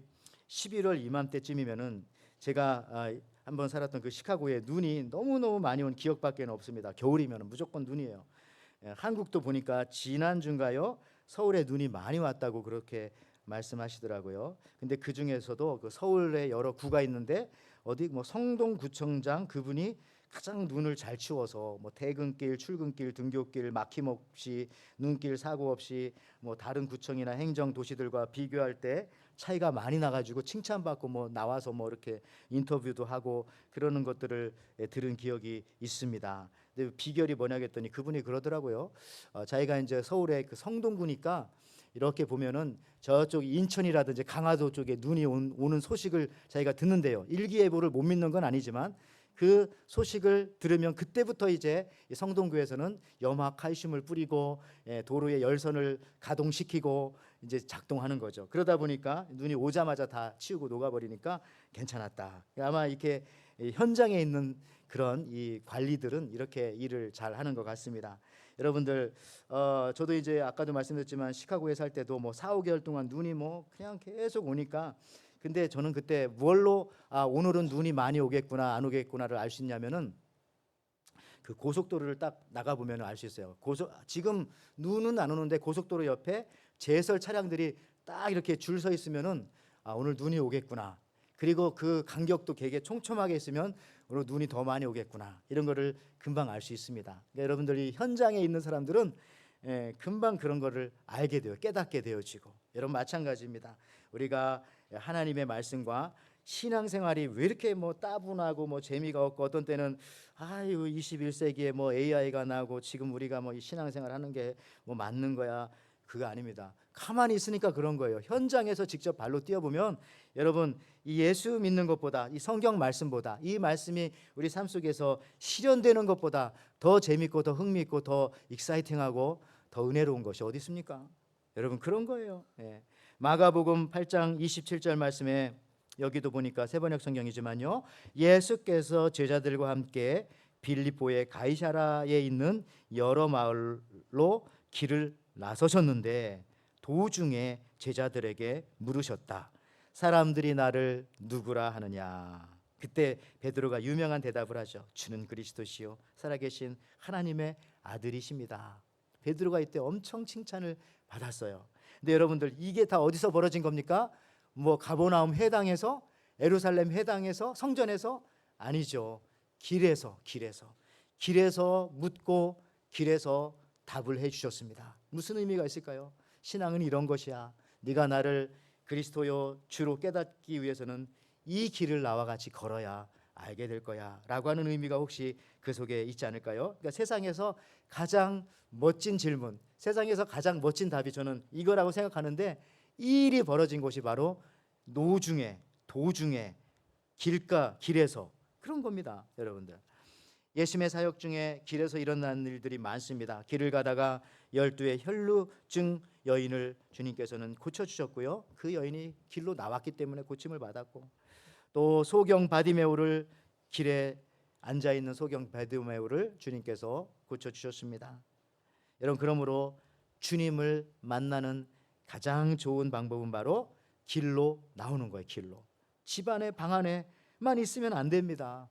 11월 이맘때쯤이면은 제가 한번 살았던 그 시카고에 눈이 너무너무 많이 온 기억밖에 없습니다. 겨울이면 무조건 눈이에요. 한국도 보니까 지난주인가요? 서울에 눈이 많이 왔다고 그렇게 말씀하시더라고요. 근데 그 중에서도 그 서울에 여러 구가 있는데 어디 뭐 성동구청장 그분이 가장 눈을 잘 치워서 뭐 퇴근길, 출근길, 등교길 막힘없이 눈길 사고 없이 뭐 다른 구청이나 행정 도시들과 비교할 때 차이가 많이 나가지고 칭찬받고 뭐 나와서 뭐 이렇게 인터뷰도 하고 그러는 것들을 들은 기억이 있습니다. 근데 비결이 뭐냐 했더니 그분이 그러더라고요. 자기가 이제 서울의 그 성동구니까 이렇게 보면은 저쪽 인천이라든지 강화도 쪽에 눈이 오는 소식을 자기가 듣는데요. 일기예보를 못 믿는 건 아니지만 그 소식을 들으면 그때부터 이제 성동구에서는 염화 칼슘을 뿌리고 도로의 열선을 가동시키고 이제 작동하는 거죠. 그러다 보니까 눈이 오자마자 다 치우고 녹아버리니까 괜찮았다. 아마 이렇게 현장에 있는 그런 이 관리들은 이렇게 일을 잘 하는 것 같습니다. 여러분들 저도 이제 아까도 말씀드렸지만 시카고에 살 때도 뭐 4, 5개월 동안 눈이 뭐 그냥 계속 오니까 근데 저는 그때 뭘로 오늘은 눈이 많이 오겠구나 안 오겠구나를 알 수 있냐면은 그 고속도로를 딱 나가 보면 알 수 있어요. 지금 눈은 안 오는데 고속도로 옆에 제설 차량들이 딱 이렇게 줄 서 있으면은 오늘 눈이 오겠구나. 그리고 그 간격도 되게 촘촘하게 있으면 오늘 눈이 더 많이 오겠구나. 이런 거를 금방 알 수 있습니다. 그러니까 여러분들이 현장에 있는 사람들은 금방 그런 거를 알게 돼요. 깨닫게 되어지고. 여러분 마찬가지입니다. 우리가 하나님의 말씀과 신앙생활이 왜 이렇게 뭐 따분하고 뭐 재미가 없고 어떤 때는 아유 21세기에 뭐 AI가 나고 지금 우리가 뭐 이 신앙생활 하는 게 뭐 맞는 거야. 그거 아닙니다. 가만히 있으니까 그런 거예요. 현장에서 직접 발로 뛰어보면 여러분 이 예수 믿는 것보다 이 성경 말씀보다 이 말씀이 우리 삶 속에서 실현되는 것보다 더 재밌고 더 흥미있고 더 익사이팅하고 더 은혜로운 것이 어디 있습니까? 여러분 그런 거예요. 마가복음 8장 27절 말씀에 여기도 보니까 세번역 성경이지만요. 예수께서 제자들과 함께 빌립보의 가이사라에 있는 여러 마을로 길을 나서셨는데 도중에 제자들에게 물으셨다. 사람들이 나를 누구라 하느냐? 그때 베드로가 유명한 대답을 하죠. 주는 그리스도시요 살아계신 하나님의 아들이십니다. 베드로가 이때 엄청 칭찬을 받았어요. 근데 여러분들 이게 다 어디서 벌어진 겁니까? 뭐 가버나움 회당에서 예루살렘 회당에서 성전에서 아니죠. 길에서 묻고 길에서 답을 해주셨습니다. 무슨 의미가 있을까요? 신앙은 이런 것이야. 네가 나를 그리스도요 주로 깨닫기 위해서는 이 길을 나와 같이 걸어야 알게 될 거야 라고 하는 의미가 혹시 그 속에 있지 않을까요? 그러니까 세상에서 가장 멋진 질문, 세상에서 가장 멋진 답이 저는 이거라고 생각하는데 이 일이 벌어진 곳이 바로 노중에, 도중에, 길에서 그런 겁니다. 여러분들 예수님의 사역 중에 길에서 일어난 일들이 많습니다. 길을 가다가 12의 혈루증 여인을 주님께서는 고쳐주셨고요. 그 여인이 길로 나왔기 때문에 고침을 받았고 또 소경 바디메오를 길에 앉아있는 소경 바디메오를 주님께서 고쳐주셨습니다. 여러분 그러므로 주님을 만나는 가장 좋은 방법은 바로 길로 나오는 거예요. 길로. 집안에 방 안에만 있으면 안 됩니다.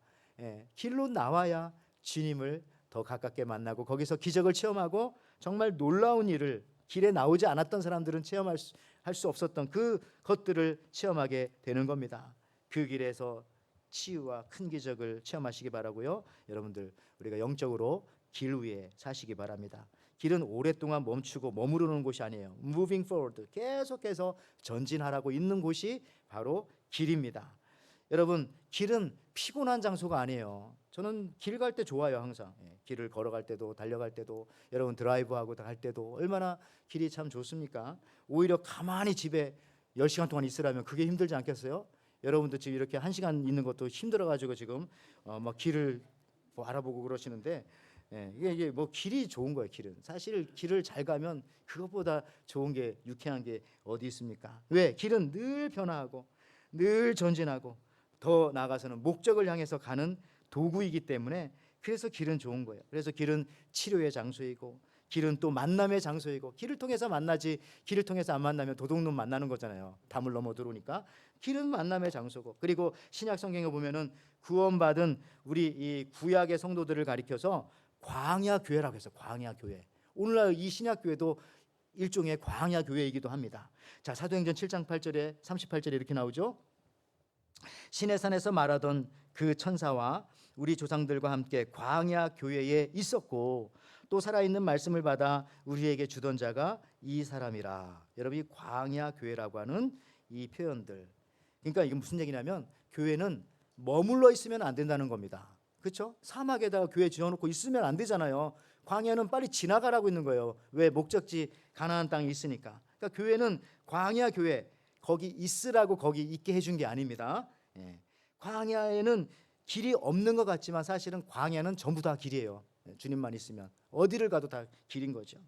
길로 나와야 주님을 더 가깝게 만나고 거기서 기적을 체험하고 정말 놀라운 일을 길에 나오지 않았던 사람들은 체험할 수 없었던 그 것들을 체험하게 되는 겁니다. 그 길에서 치유와 큰 기적을 체험하시기 바라고요. 여러분들 우리가 영적으로 길 위에 사시기 바랍니다. 길은 오랫동안 멈추고 머무르는 곳이 아니에요. Moving forward, 계속해서 전진하라고 있는 곳이 바로 길입니다. 여러분 길은 피곤한 장소가 아니에요. 저는 길 갈 때 좋아요. 항상 길을 걸어갈 때도 달려갈 때도 여러분 드라이브하고 갈 때도 얼마나 길이 참 좋습니까? 오히려 가만히 집에 10시간 동안 있으라면 그게 힘들지 않겠어요? 여러분도 지금 이렇게 1시간 있는 것도 힘들어가지고 지금 막 길을 뭐 알아보고 그러시는데 이게 뭐 길이 좋은 거예요. 길은 사실 길을 잘 가면 그것보다 좋은 게 유쾌한 게 어디 있습니까? 왜? 길은 늘 변화하고 늘 전진하고 더 나아가서는 목적을 향해서 가는 도구이기 때문에 그래서 길은 좋은 거예요. 그래서 길은 치료의 장소이고 길은 또 만남의 장소이고 길을 통해서 만나지 길을 통해서 안 만나면 도둑놈 만나는 거잖아요. 담을 넘어 들어오니까 길은 만남의 장소고 그리고 신약 성경에 보면은 구원받은 우리 이 구약의 성도들을 가리켜서 광야 교회라고 해서 광야 교회. 오늘날 이 신약 교회도 일종의 광야 교회이기도 합니다. 자, 사도행전 7장 8절에 38절에 이렇게 나오죠. 시내산에서 말하던 그 천사와 우리 조상들과 함께 광야 교회에 있었고 또 살아있는 말씀을 받아 우리에게 주던 자가 이 사람이라. 여러분 이 광야 교회라고 하는 이 표현들 그러니까 이게 무슨 얘기냐면 교회는 머물러 있으면 안 된다는 겁니다. 그렇죠? 사막에다가 교회 지어놓고 있으면 안 되잖아요. 광야는 빨리 지나가라고 있는 거예요. 왜? 목적지 가나안 땅이 있으니까. 그러니까 교회는 광야 교회 거기 있으라고 거기 있게 해준 게 아닙니다. 광야에는 길이 없는 것 같지만 사실은 광야는 전부 다 길이에요. 주님만 있으면 어디를 가도 다 길인 거죠.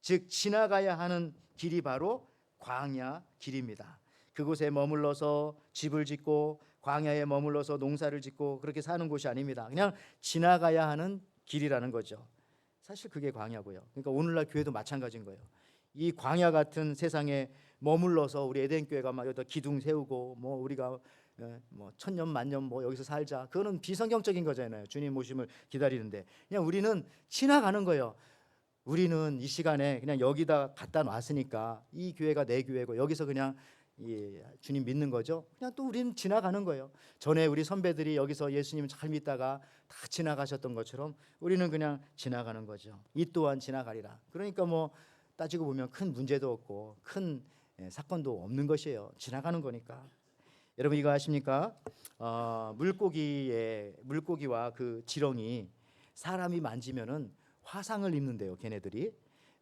즉 지나가야 하는 길이 바로 광야 길입니다. 그곳에 머물러서 집을 짓고 광야에 머물러서 농사를 짓고 그렇게 사는 곳이 아닙니다. 그냥 지나가야 하는 길이라는 거죠. 사실 그게 광야고요. 그러니까 오늘날 교회도 마찬가지인 거예요. 이 광야 같은 세상에 머물러서 우리 에덴 교회가 막 여기다 기둥 세우고 뭐 우리가 뭐 천년 만년 뭐 여기서 살자 그거는 비성경적인 거잖아요. 주님 오심을 기다리는데 그냥 우리는 지나가는 거예요. 우리는 이 시간에 그냥 여기다 갖다 놨으니까 이 교회가 내 교회고 여기서 그냥 주님 믿는 거죠. 그냥 또 우리는 지나가는 거예요. 전에 우리 선배들이 여기서 예수님 잘 믿다가 다 지나가셨던 것처럼 우리는 그냥 지나가는 거죠. 이 또한 지나가리라. 그러니까 뭐 따지고 보면 큰 문제도 없고 큰 사건도 없는 것이에요. 지나가는 거니까. 여러분 이거 아십니까? 물고기와 그 지렁이 사람이 만지면은 화상을 입는데요. 걔네들이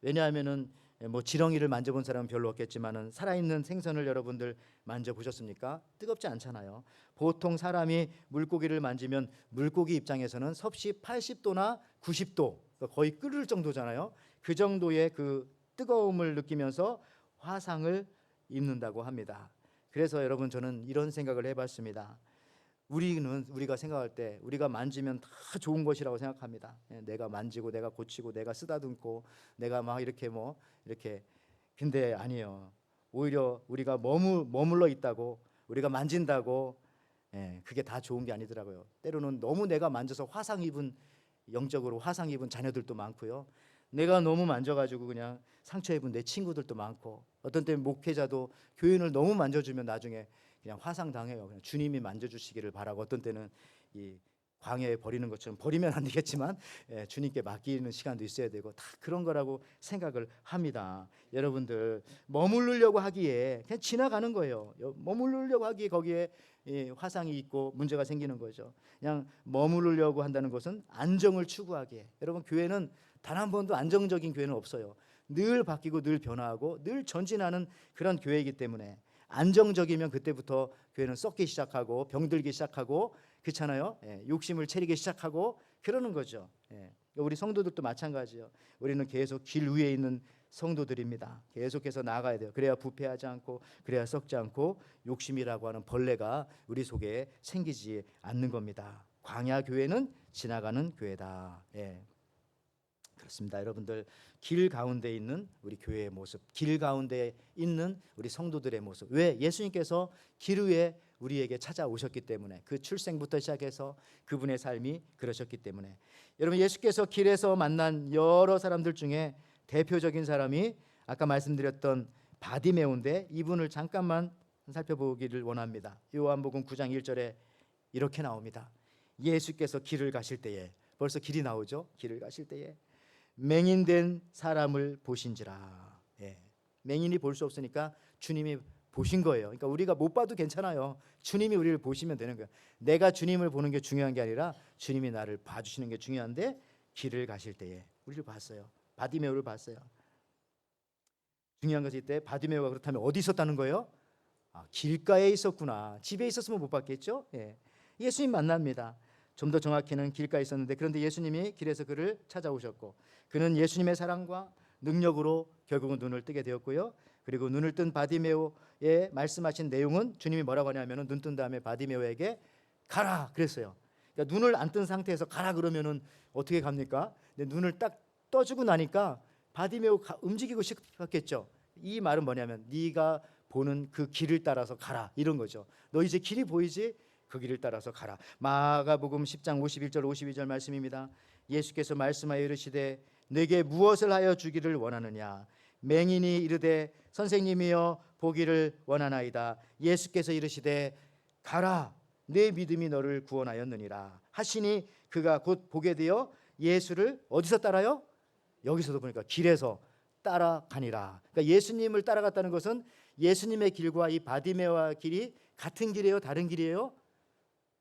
왜냐하면은 뭐 지렁이를 만져본 사람은 별로 없겠지만은 살아있는 생선을 여러분들 만져보셨습니까? 뜨겁지 않잖아요. 보통 사람이 물고기를 만지면 물고기 입장에서는 섭씨 80도나 90도 거의 끓을 정도잖아요. 그 정도의 그 뜨거움을 느끼면서 화상을 입는다고 합니다. 그래서 여러분 저는 이런 생각을 해봤습니다. 우리가 생각할 때 우리가 만지면 다 좋은 것이라고 생각합니다. 내가 만지고 내가 고치고 내가 쓰다듬고 내가 막 이렇게 이렇게 근데 아니에요. 오히려 우리가 머물러 있다고 우리가 만진다고 그게 다 좋은 게 아니더라고요. 때로는 너무 내가 만져서 영적으로 화상 입은 자녀들도 많고요. 내가 너무 만져가지고 그냥 상처 입은 내 친구들도 많고 어떤 때는 목회자도 교인을 너무 만져주면 나중에 그냥 화상 당해요. 그냥 주님이 만져주시기를 바라고 어떤 때는 이 광야에 버리는 것처럼 버리면 안 되겠지만 주님께 맡기는 시간도 있어야 되고 다 그런 거라고 생각을 합니다. 여러분들 머무르려고 하기에 그냥 지나가는 거예요. 머무르려고 하기에 거기에 화상이 있고 문제가 생기는 거죠. 그냥 머무르려고 한다는 것은 안정을 추구하기에 여러분 교회는 단 한 번도 안정적인 교회는 없어요. 늘 바뀌고 늘 변화하고 늘 전진하는 그런 교회이기 때문에 안정적이면 그때부터 교회는 썩기 시작하고 병들기 시작하고 그렇잖아요. 욕심을 차리기 시작하고 그러는 거죠. 우리 성도들도 마찬가지예요. 우리는 계속 길 위에 있는 성도들입니다. 계속해서 나아가야 돼요. 그래야 부패하지 않고 그래야 썩지 않고 욕심이라고 하는 벌레가 우리 속에 생기지 않는 겁니다. 광야 교회는 지나가는 교회다. 그렇습니다. 여러분들 길 가운데 있는 우리 교회의 모습, 길 가운데 있는 우리 성도들의 모습. 왜? 예수님께서 길 위에 우리에게 찾아오셨기 때문에 그 출생부터 시작해서 그분의 삶이 그러셨기 때문에 여러분 예수께서 길에서 만난 여러 사람들 중에 대표적인 사람이 아까 말씀드렸던 바디메오인데 이분을 잠깐만 살펴보기를 원합니다. 요한복음 9장 1절에 이렇게 나옵니다. 예수께서 길을 가실 때에 벌써 길이 나오죠. 길을 가실 때에 맹인된 사람을 보신지라. 맹인이 볼 수 없으니까 주님이 보신 거예요. 그러니까 우리가 못 봐도 괜찮아요. 주님이 우리를 보시면 되는 거예요. 내가 주님을 보는 게 중요한 게 아니라 주님이 나를 봐주시는 게 중요한데 길을 가실 때에 우리를 봤어요. 바디메오를 봤어요. 중요한 것이 이때 바디메오가 그렇다면 어디 있었다는 거예요? 길가에 있었구나. 집에 있었으면 못 봤겠죠. 예수님 만납니다. 좀 더 정확히는 길가에 있었는데, 그런데 예수님이 길에서 그를 찾아오셨고, 그는 예수님의 사랑과 능력으로 결국은 눈을 뜨게 되었고요. 그리고 눈을 뜬 바디메오의 말씀하신 내용은 주님이 뭐라고 하냐면은 눈 뜬 다음에 바디메오에게 가라 그랬어요. 그러니까 눈을 안 뜬 상태에서 가라 그러면은 어떻게 갑니까? 근데 눈을 딱 떠주고 나니까 바디메오 움직이고 싶었겠죠. 이 말은 뭐냐면 네가 보는 그 길을 따라서 가라 이런 거죠. 너 이제 길이 보이지? 그 길을 따라서 가라. 마가복음 10장 51절 52절 말씀입니다. 예수께서 말씀하여 이르시되 내게 무엇을 하여 주기를 원하느냐? 맹인이 이르되 선생님이여 보기를 원하나이다. 예수께서 이르시되 가라 내 믿음이 너를 구원하였느니라 하시니 그가 곧 보게 되어 예수를 어디서 따라요? 여기서도 보니까 길에서 따라가니라. 그러니까 예수님을 따라갔다는 것은 예수님의 길과 이 바디메오와 길이 같은 길이에요? 다른 길이에요?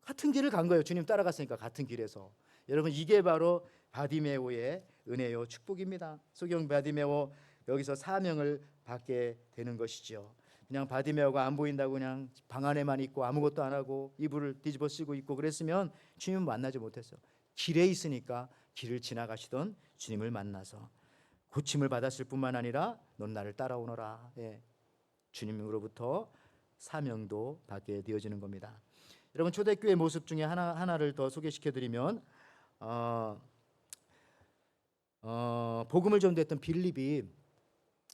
같은 길을 간 거예요. 주님 따라갔으니까 같은 길에서. 여러분 이게 바로 바디메오의 은혜요 축복입니다. 소경 바디메오 여기서 사명을 받게 되는 것이죠. 그냥 바디메오가 안 보인다고 그냥 방 안에만 있고 아무것도 안 하고 이불을 뒤집어 쓰고 있고 그랬으면 주님을 만나지 못했어요. 길에 있으니까 길을 지나가시던 주님을 만나서 고침을 받았을 뿐만 아니라 넌 나를 따라오너라. 예. 주님으로부터 사명도 받게 되어지는 겁니다. 여러분 초대교회 모습 중에 하나를 더 소개시켜드리면 복음을 전도했던 빌립이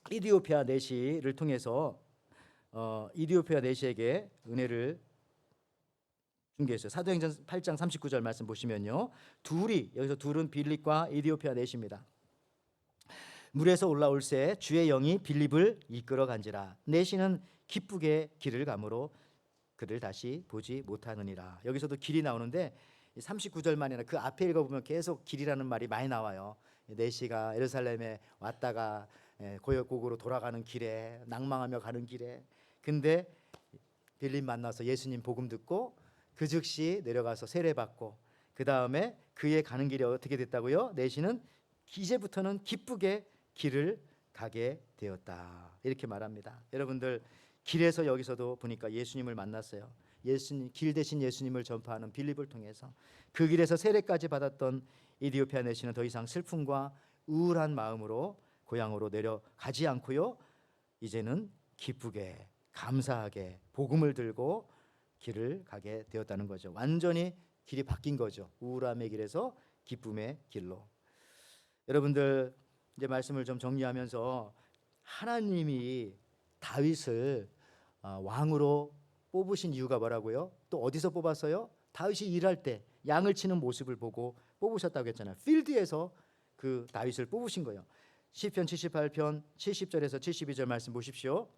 이디오피아 내시를 통해서 이디오피아 내시에게 은혜를 준 게 있어요. 사도행전 8장 39절 말씀 보시면요, 여기서 둘은 빌립과 이디오피아 내시입니다. 물에서 올라올새 주의 영이 빌립을 이끌어 간지라 내시는 기쁘게 길을 가므로 그를 다시 보지 못하느니라. 여기서도 길이 나오는데 39절만 이나 그 앞에 읽어보면 계속 길이라는 말이 많이 나와요. 내시가 예루살렘에 왔다가 고역곡으로 돌아가는 길에 낭망하며 가는 길에, 근데 빌립 만나서 예수님 복음 듣고 그 즉시 내려가서 세례받고 그 다음에 그의 가는 길이 어떻게 됐다고요? 내시는 이제부터는 기쁘게 길을 가게 되었다 이렇게 말합니다. 여러분들 길에서 여기서도 보니까 예수님을 만났어요. 예수님 길 대신 예수님을 전파하는 빌립을 통해서 그 길에서 세례까지 받았던 이디오피아 내시는 더 이상 슬픔과 우울한 마음으로 고향으로 내려가지 않고요, 이제는 기쁘게 감사하게 복음을 들고 길을 가게 되었다는 거죠. 완전히 길이 바뀐 거죠. 우울함의 길에서 기쁨의 길로. 여러분들 이제 말씀을 좀 정리하면서 하나님이 다윗을 왕으로 뽑으신 이유가 뭐라고요? 또 어디서 뽑았어요? 다윗이 일할 때 양을 치는 모습을 보고 뽑으셨다고 했잖아요. 필드에서 그 다윗을 뽑으신 거예요. 시편 78편 70절에서 72절 말씀 보십시오.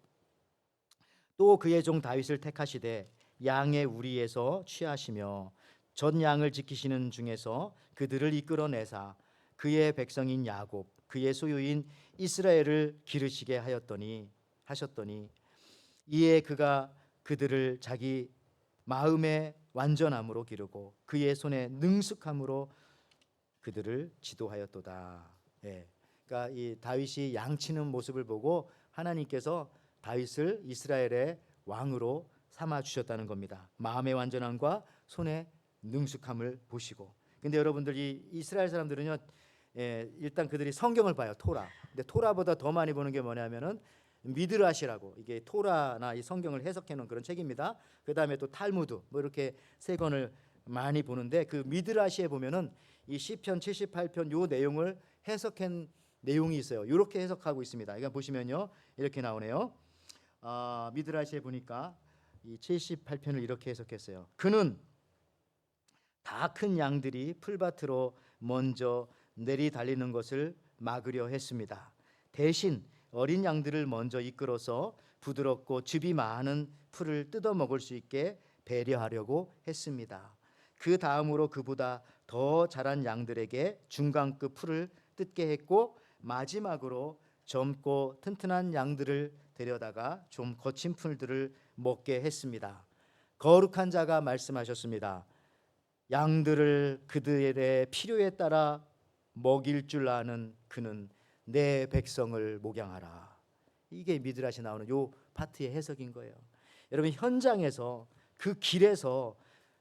또 그의 종 다윗을 택하시되 양의 우리에서 취하시며 전 양을 지키시는 중에서 그들을 이끌어내사 그의 백성인 야곱 그의 소유인 이스라엘을 기르시게 하셨더니 이에 그가 그들을 자기 마음의 완전함으로 기르고 그의 손의 능숙함으로 그들을 지도하였도다. 예. 그러니까 이 다윗이 양치는 모습을 보고 하나님께서 다윗을 이스라엘의 왕으로 삼아 주셨다는 겁니다. 마음의 완전함과 손의 능숙함을 보시고. 근데 여러분들 이 이스라엘 사람들은요, 일단 그들이 성경을 봐요. 토라. 근데 토라보다 더 많이 보는 게 뭐냐면은 미드라시라고, 이게 토라나 이 성경을 해석해 놓은 그런 책입니다. 그다음에 또 탈무드 뭐 이렇게 세 권을 많이 보는데 그 미드라시에 보면은 이 시편 78편 요 내용을 해석한 내용이 있어요. 이렇게 해석하고 있습니다. 이거 보시면요, 이렇게 나오네요. 미드라시에 보니까 이 78편을 이렇게 해석했어요. 그는 다 큰 양들이 풀밭으로 먼저 내리달리는 것을 막으려 했습니다. 대신 어린 양들을 먼저 이끌어서 부드럽고 즙이 많은 풀을 뜯어 먹을 수 있게 배려하려고 했습니다. 그 다음으로 그보다 더 자란 양들에게 중간급 풀을 뜯게 했고 마지막으로 젊고 튼튼한 양들을 데려다가 좀 거친 풀들을 먹게 했습니다. 거룩한 자가 말씀하셨습니다. 양들을 그들의 필요에 따라 먹일 줄 아는 그는 내 백성을 목양하라. 이게 미드라시 나오는 요 파트의 해석인 거예요. 여러분 현장에서 그 길에서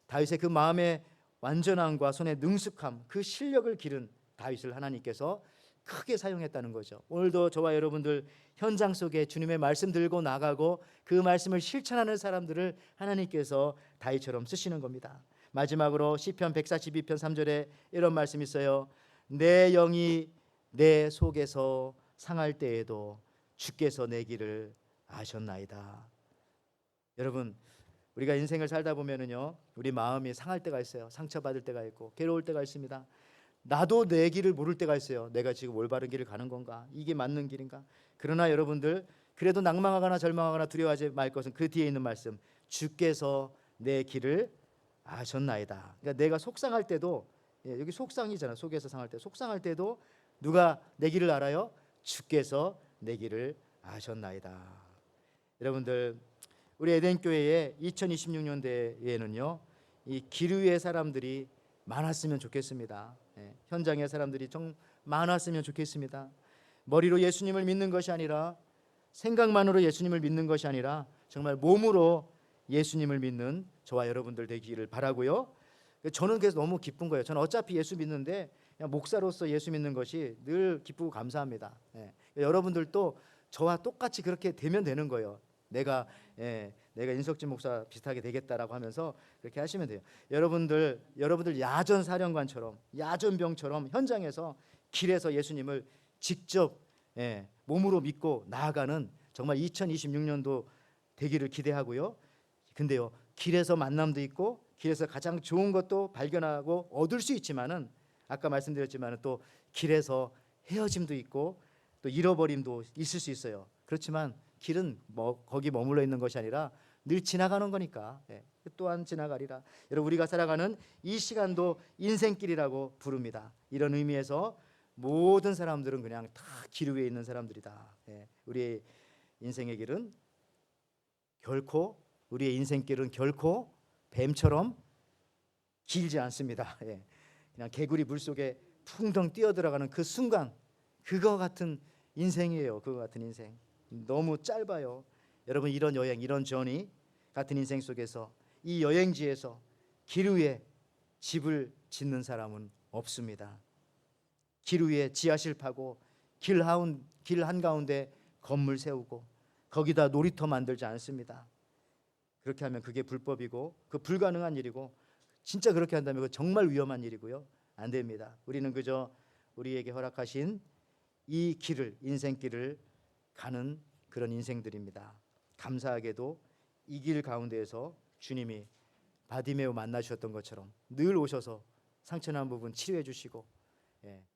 다윗의 그 마음의 완전함과 손의 능숙함, 그 실력을 기른 다윗을 하나님께서 크게 사용했다는 거죠. 오늘도 저와 여러분들 현장 속에 주님의 말씀 들고 나가고 그 말씀을 실천하는 사람들을 하나님께서 다윗처럼 쓰시는 겁니다. 마지막으로 시편 142편 3절에 이런 말씀이 있어요. 내 영이 내 속에서 상할 때에도 주께서 내 길을 아셨나이다. 여러분, 우리가 인생을 살다 보면은요, 우리 마음이 상할 때가 있어요. 상처받을 때가 있고 괴로울 때가 있습니다. 나도 내 길을 모를 때가 있어요. 내가 지금 올바른 길을 가는 건가? 이게 맞는 길인가? 그러나 여러분들, 그래도 낭망하거나 절망하거나 두려워하지 말 것은 그 뒤에 있는 말씀, 주께서 내 길을 아셨나이다. 그러니까 내가 속상할 때도, 여기 속상이잖아. 속에서 상할 때, 속상할 때도 누가 내 길을 알아요? 주께서 내 길을 아셨나이다. 여러분들, 우리 에덴 교회의 2026년대에는요, 이 기류의 사람들이 많았으면 좋겠습니다. 현장의 사람들이 좀 많았으면 좋겠습니다. 머리로 예수님을 믿는 것이 아니라, 생각만으로 예수님을 믿는 것이 아니라 정말 몸으로 예수님을 믿는 저와 여러분들 되기를 바라고요. 저는 그래서 너무 기쁜 거예요. 저는 어차피 예수 믿는데 그냥 목사로서 예수 믿는 것이 늘 기쁘고 감사합니다. 여러분들도 저와 똑같이 그렇게 되면 되는 거예요. 내가 인석진 목사 비슷하게 되겠다라고 하면서 그렇게 하시면 돼요. 여러분들 야전 사령관처럼, 야전병처럼 현장에서 길에서 예수님을 직접 몸으로 믿고 나아가는 정말 2026년도 되기를 기대하고요. 근데요, 길에서 만남도 있고 길에서 가장 좋은 것도 발견하고 얻을 수 있지만은, 아까 말씀드렸지만은 또 길에서 헤어짐도 있고 또 잃어버림도 있을 수 있어요. 그렇지만 길은 거기 머물러 있는 것이 아니라 늘 지나가는 거니까 또한 지나가리라. 여러분, 우리가 살아가는 이 시간도 인생길이라고 부릅니다. 이런 의미에서 모든 사람들은 그냥 다 길 위에 있는 사람들이다. 우리의 인생의 길은 결코, 우리의 인생길은 결코 뱀처럼 길지 않습니다. 그냥 개구리 물속에 풍덩 뛰어들어가는 그 순간, 그거 같은 인생이에요. 그거 같은 인생. 너무 짧아요. 여러분, 이런 여행, 이런 저니 같은 인생 속에서, 이 여행지에서 길 위에 집을 짓는 사람은 없습니다. 길 위에 지하실 파고 길 한가운데 건물 세우고 거기다 놀이터 만들지 않습니다. 그렇게 하면 그게 불법이고 그 불가능한 일이고, 진짜 그렇게 한다면 그 정말 위험한 일이고요. 안 됩니다. 우리는 그저 우리에게 허락하신 이 길을, 인생길을 가는 그런 인생들입니다. 감사하게도 이 길 가운데에서 주님이 바디메오 만나주셨던 것처럼 늘 오셔서 상처난 부분 치료해 주시고,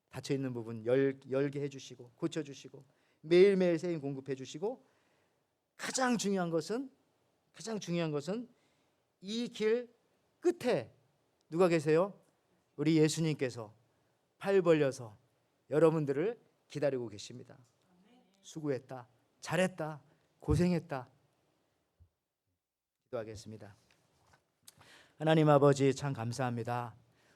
닫혀 있는 부분 열게 해 주시고, 고쳐 주시고, 매일매일 새 힘 공급해 주시고, 가장 중요한 것은 이 길 끝에 누가 계세요? 우리 예수님께서 팔 벌려서 여러분들을 기다리고 계십니다. 수고했다, 잘했다, 고생했다. 기도하겠습니다. 하나님 아버지, 참 감사합니다.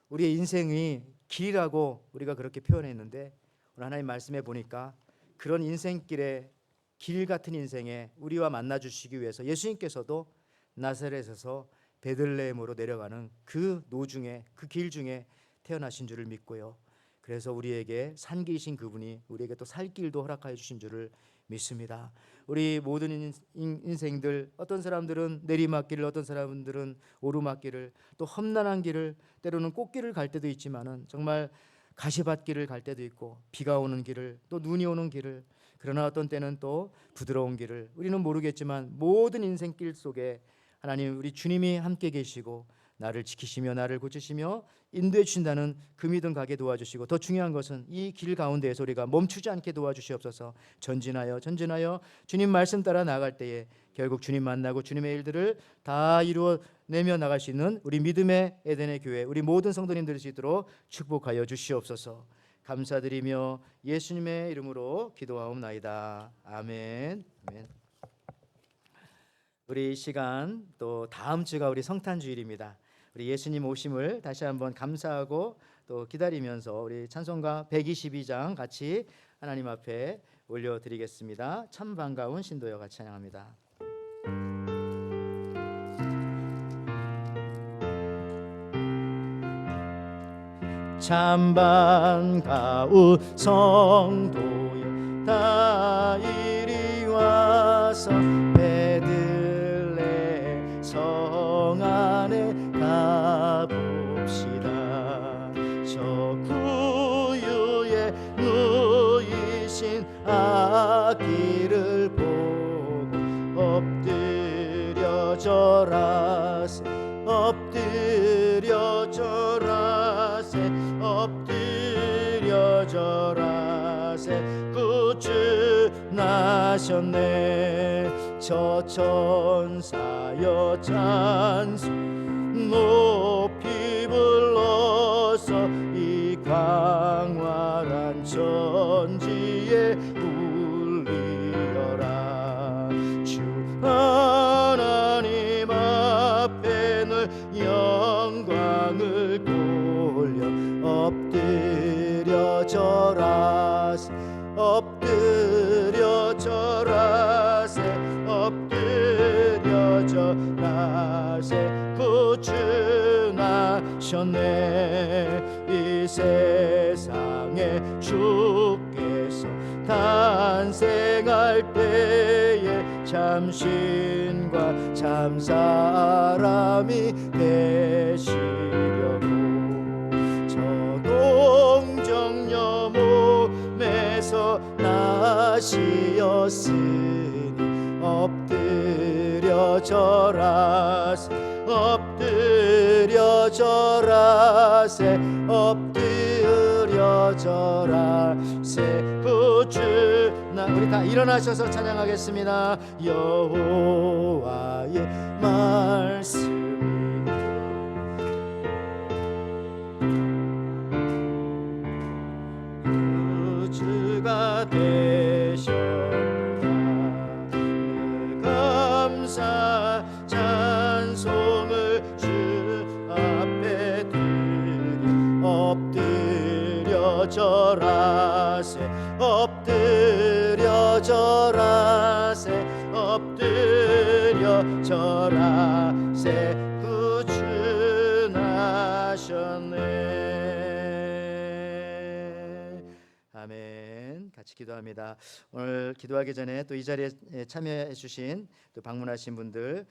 우리의 인생이 길이라고 우리가 그렇게 표현했는데, 오늘 하나님 말씀해 보니까 그런 인생길에, 길 같은 인생에 우리와 만나 주시기 위해서 예수님께서도 나사렛에서 베들레헴으로 내려가는 그 노중에, 그 길 중에 태어나신 줄을 믿고요. 그래서 우리에게 산기이신 그분이 우리에게 또 살 길도 허락하여 주신 줄을 믿습니다. 우리 모든 인생들, 어떤 사람들은 내리막길을, 어떤 사람들은 오르막길을, 또 험난한 길을, 때로는 꽃길을 갈 때도 있지만은 정말 가시밭길을 갈 때도 있고, 비가 오는 길을, 또 눈이 오는 길을, 그러나 어떤 때는 또 부드러운 길을, 우리는 모르겠지만 모든 인생길 속에 하나님, 우리 주님이 함께 계시고 나를 지키시며 나를 고치시며 인도해 주신다는 그 믿음 가게 도와주시고, 더 중요한 것은 이 길 가운데에서 우리가 멈추지 않게 도와주시옵소서. 전진하여 주님 말씀 따라 나갈 때에 결국 주님 만나고 주님의 일들을 다 이루어내며 나갈 수 있는 우리 믿음의 에덴의 교회, 우리 모든 성도님들 수 있도록 축복하여 주시옵소서. 감사드리며 예수님의 이름으로 기도하옵나이다. 아멘. 아멘. 우리 이 시간 또 다음 주가 우리 성탄주일입니다. 우리 예수님 오심을 다시 한번 감사하고 또 기다리면서 우리 찬송가 122장 같이 하나님 앞에 올려드리겠습니다. 참 반가운 신도여 같이 찬양합니다. 참 반가운 성도여 다 이리 와서 베들레헴 성 안에 가봅시다. 저 구유에 누이신 아기를 보고 엎드려 절하세 엎드려 절하세 엎드려 절하세 구주 나셨네. 저 천사여 찬송 높이 불러서 이 광활한 천지에 울리어라. 주 하나님 앞에 늘 영광을 돌려 엎드려 절하세 엎드려 절하세 엎드려 절하세 구주 나셨네. 이 세상에 주께서 탄생할 때에 참신과 참사람이 되시려고 저 동정녀 몸에서 나시었으니 엎드려 절하세 엎드려 절하세 엎드려 절하세 구주 나 우리 다 일어나셔서 찬양하겠습니다. 여호와의 말씀이 구주가 되셨도다. 내 감사 찬송을 주 앞에 드리 엎드려 절하세 엎드려 절하세 엎드려 절하세 구주 나셨네. 아멘. 같이 기도합니다. 오늘 기도하기 전에 또 이 자리에 참여해 주신 또 방문하신 분들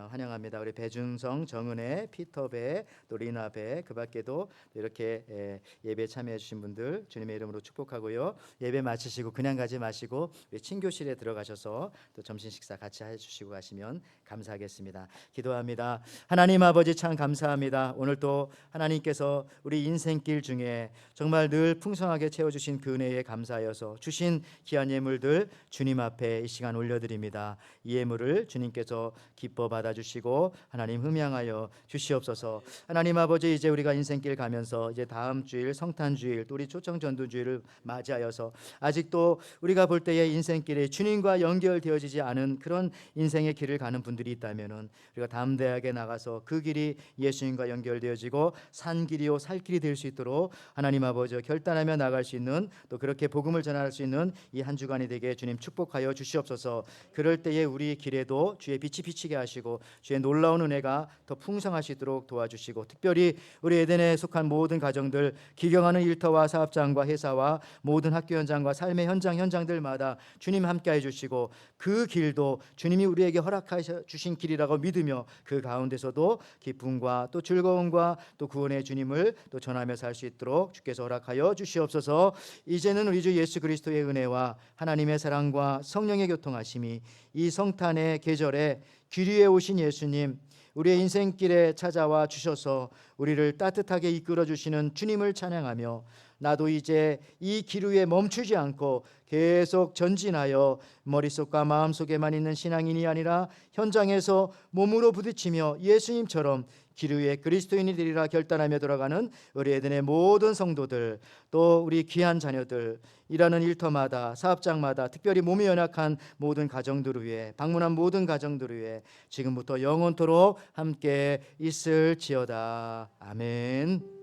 환영합니다. 우리 배준성, 정은혜, 피터배, 또 리나배, 그 밖에도 이렇게 예배에 참여해 주신 분들 주님의 이름으로 축복하고요. 예배 마치시고 그냥 가지 마시고 우리 친교실에 들어가셔서 또 점심 식사 같이 해주시고 가시면 감사하겠습니다. 기도합니다. 하나님 아버지 참 감사합니다. 오늘 또 하나님께서 우리 인생길 중에 정말 늘 풍성하게 채워주신 그 은혜에 감사하여서 주신 귀한 예물들 주님 앞에 이 시간 올려드립니다. 이 예물을 주님께서 기뻐 받아주시고 하나님 흠양하여 주시옵소서. 하나님 아버지 이제 우리가 인생길 가면서 이제 다음 주일 성탄주일 또 우리 초청전도주일을 맞이하여서 아직도 우리가 볼 때의 인생길에 주님과 연결되어지지 않은 그런 인생의 길을 가는 분들이 있다면 우리가 담대하게 나가서 그 길이 예수님과 연결되어지고 산 길이요 살 길이 될 수 있도록 하나님 아버지 결단하며 나갈 수 있는 또 그렇게 복음을 전할 수 있는 이 한 주간이 되게 주님 축복하여 주시옵소서. 그럴 때에 우리 길에도 주의 빛이 비치게 하시고 주의 놀라운 은혜가 더 풍성하시도록 도와주시고 특별히 우리 에덴에 속한 모든 가정들 기경하는 일터와 사업장과 회사와 모든 학교 현장과 삶의 현장들마다 주님 함께해 주시고 그 길도 주님이 우리에게 허락하셔 주신 길이라고 믿으며 그 가운데서도 기쁨과 또 즐거움과 또 구원의 주님을 또 전하며 살 수 있도록 주께서 허락하여 주시옵소서. 이제는 우리 주 예수 그리스도의 은혜와 하나님의 사랑과 성령의 교통하심이 이 성탄의 계절에 귀리에 오신 예수님 우리의 인생길에 찾아와 주셔서 우리를 따뜻하게 이끌어 주시는 주님을 찬양하며 나도 이제 이 길 위에 멈추지 않고 계속 전진하여 머릿속과 마음속에만 있는 신앙인이 아니라 현장에서 몸으로 부딪히며 예수님처럼 길 위에 그리스도인이 되리라 결단하며 돌아가는 우리 에덴의 모든 성도들 또 우리 귀한 자녀들 일하는 일터마다 사업장마다 특별히 몸이 연약한 모든 가정들을 위해 방문한 모든 가정들을 위해 지금부터 영원토록 함께 있을지어다. 아멘.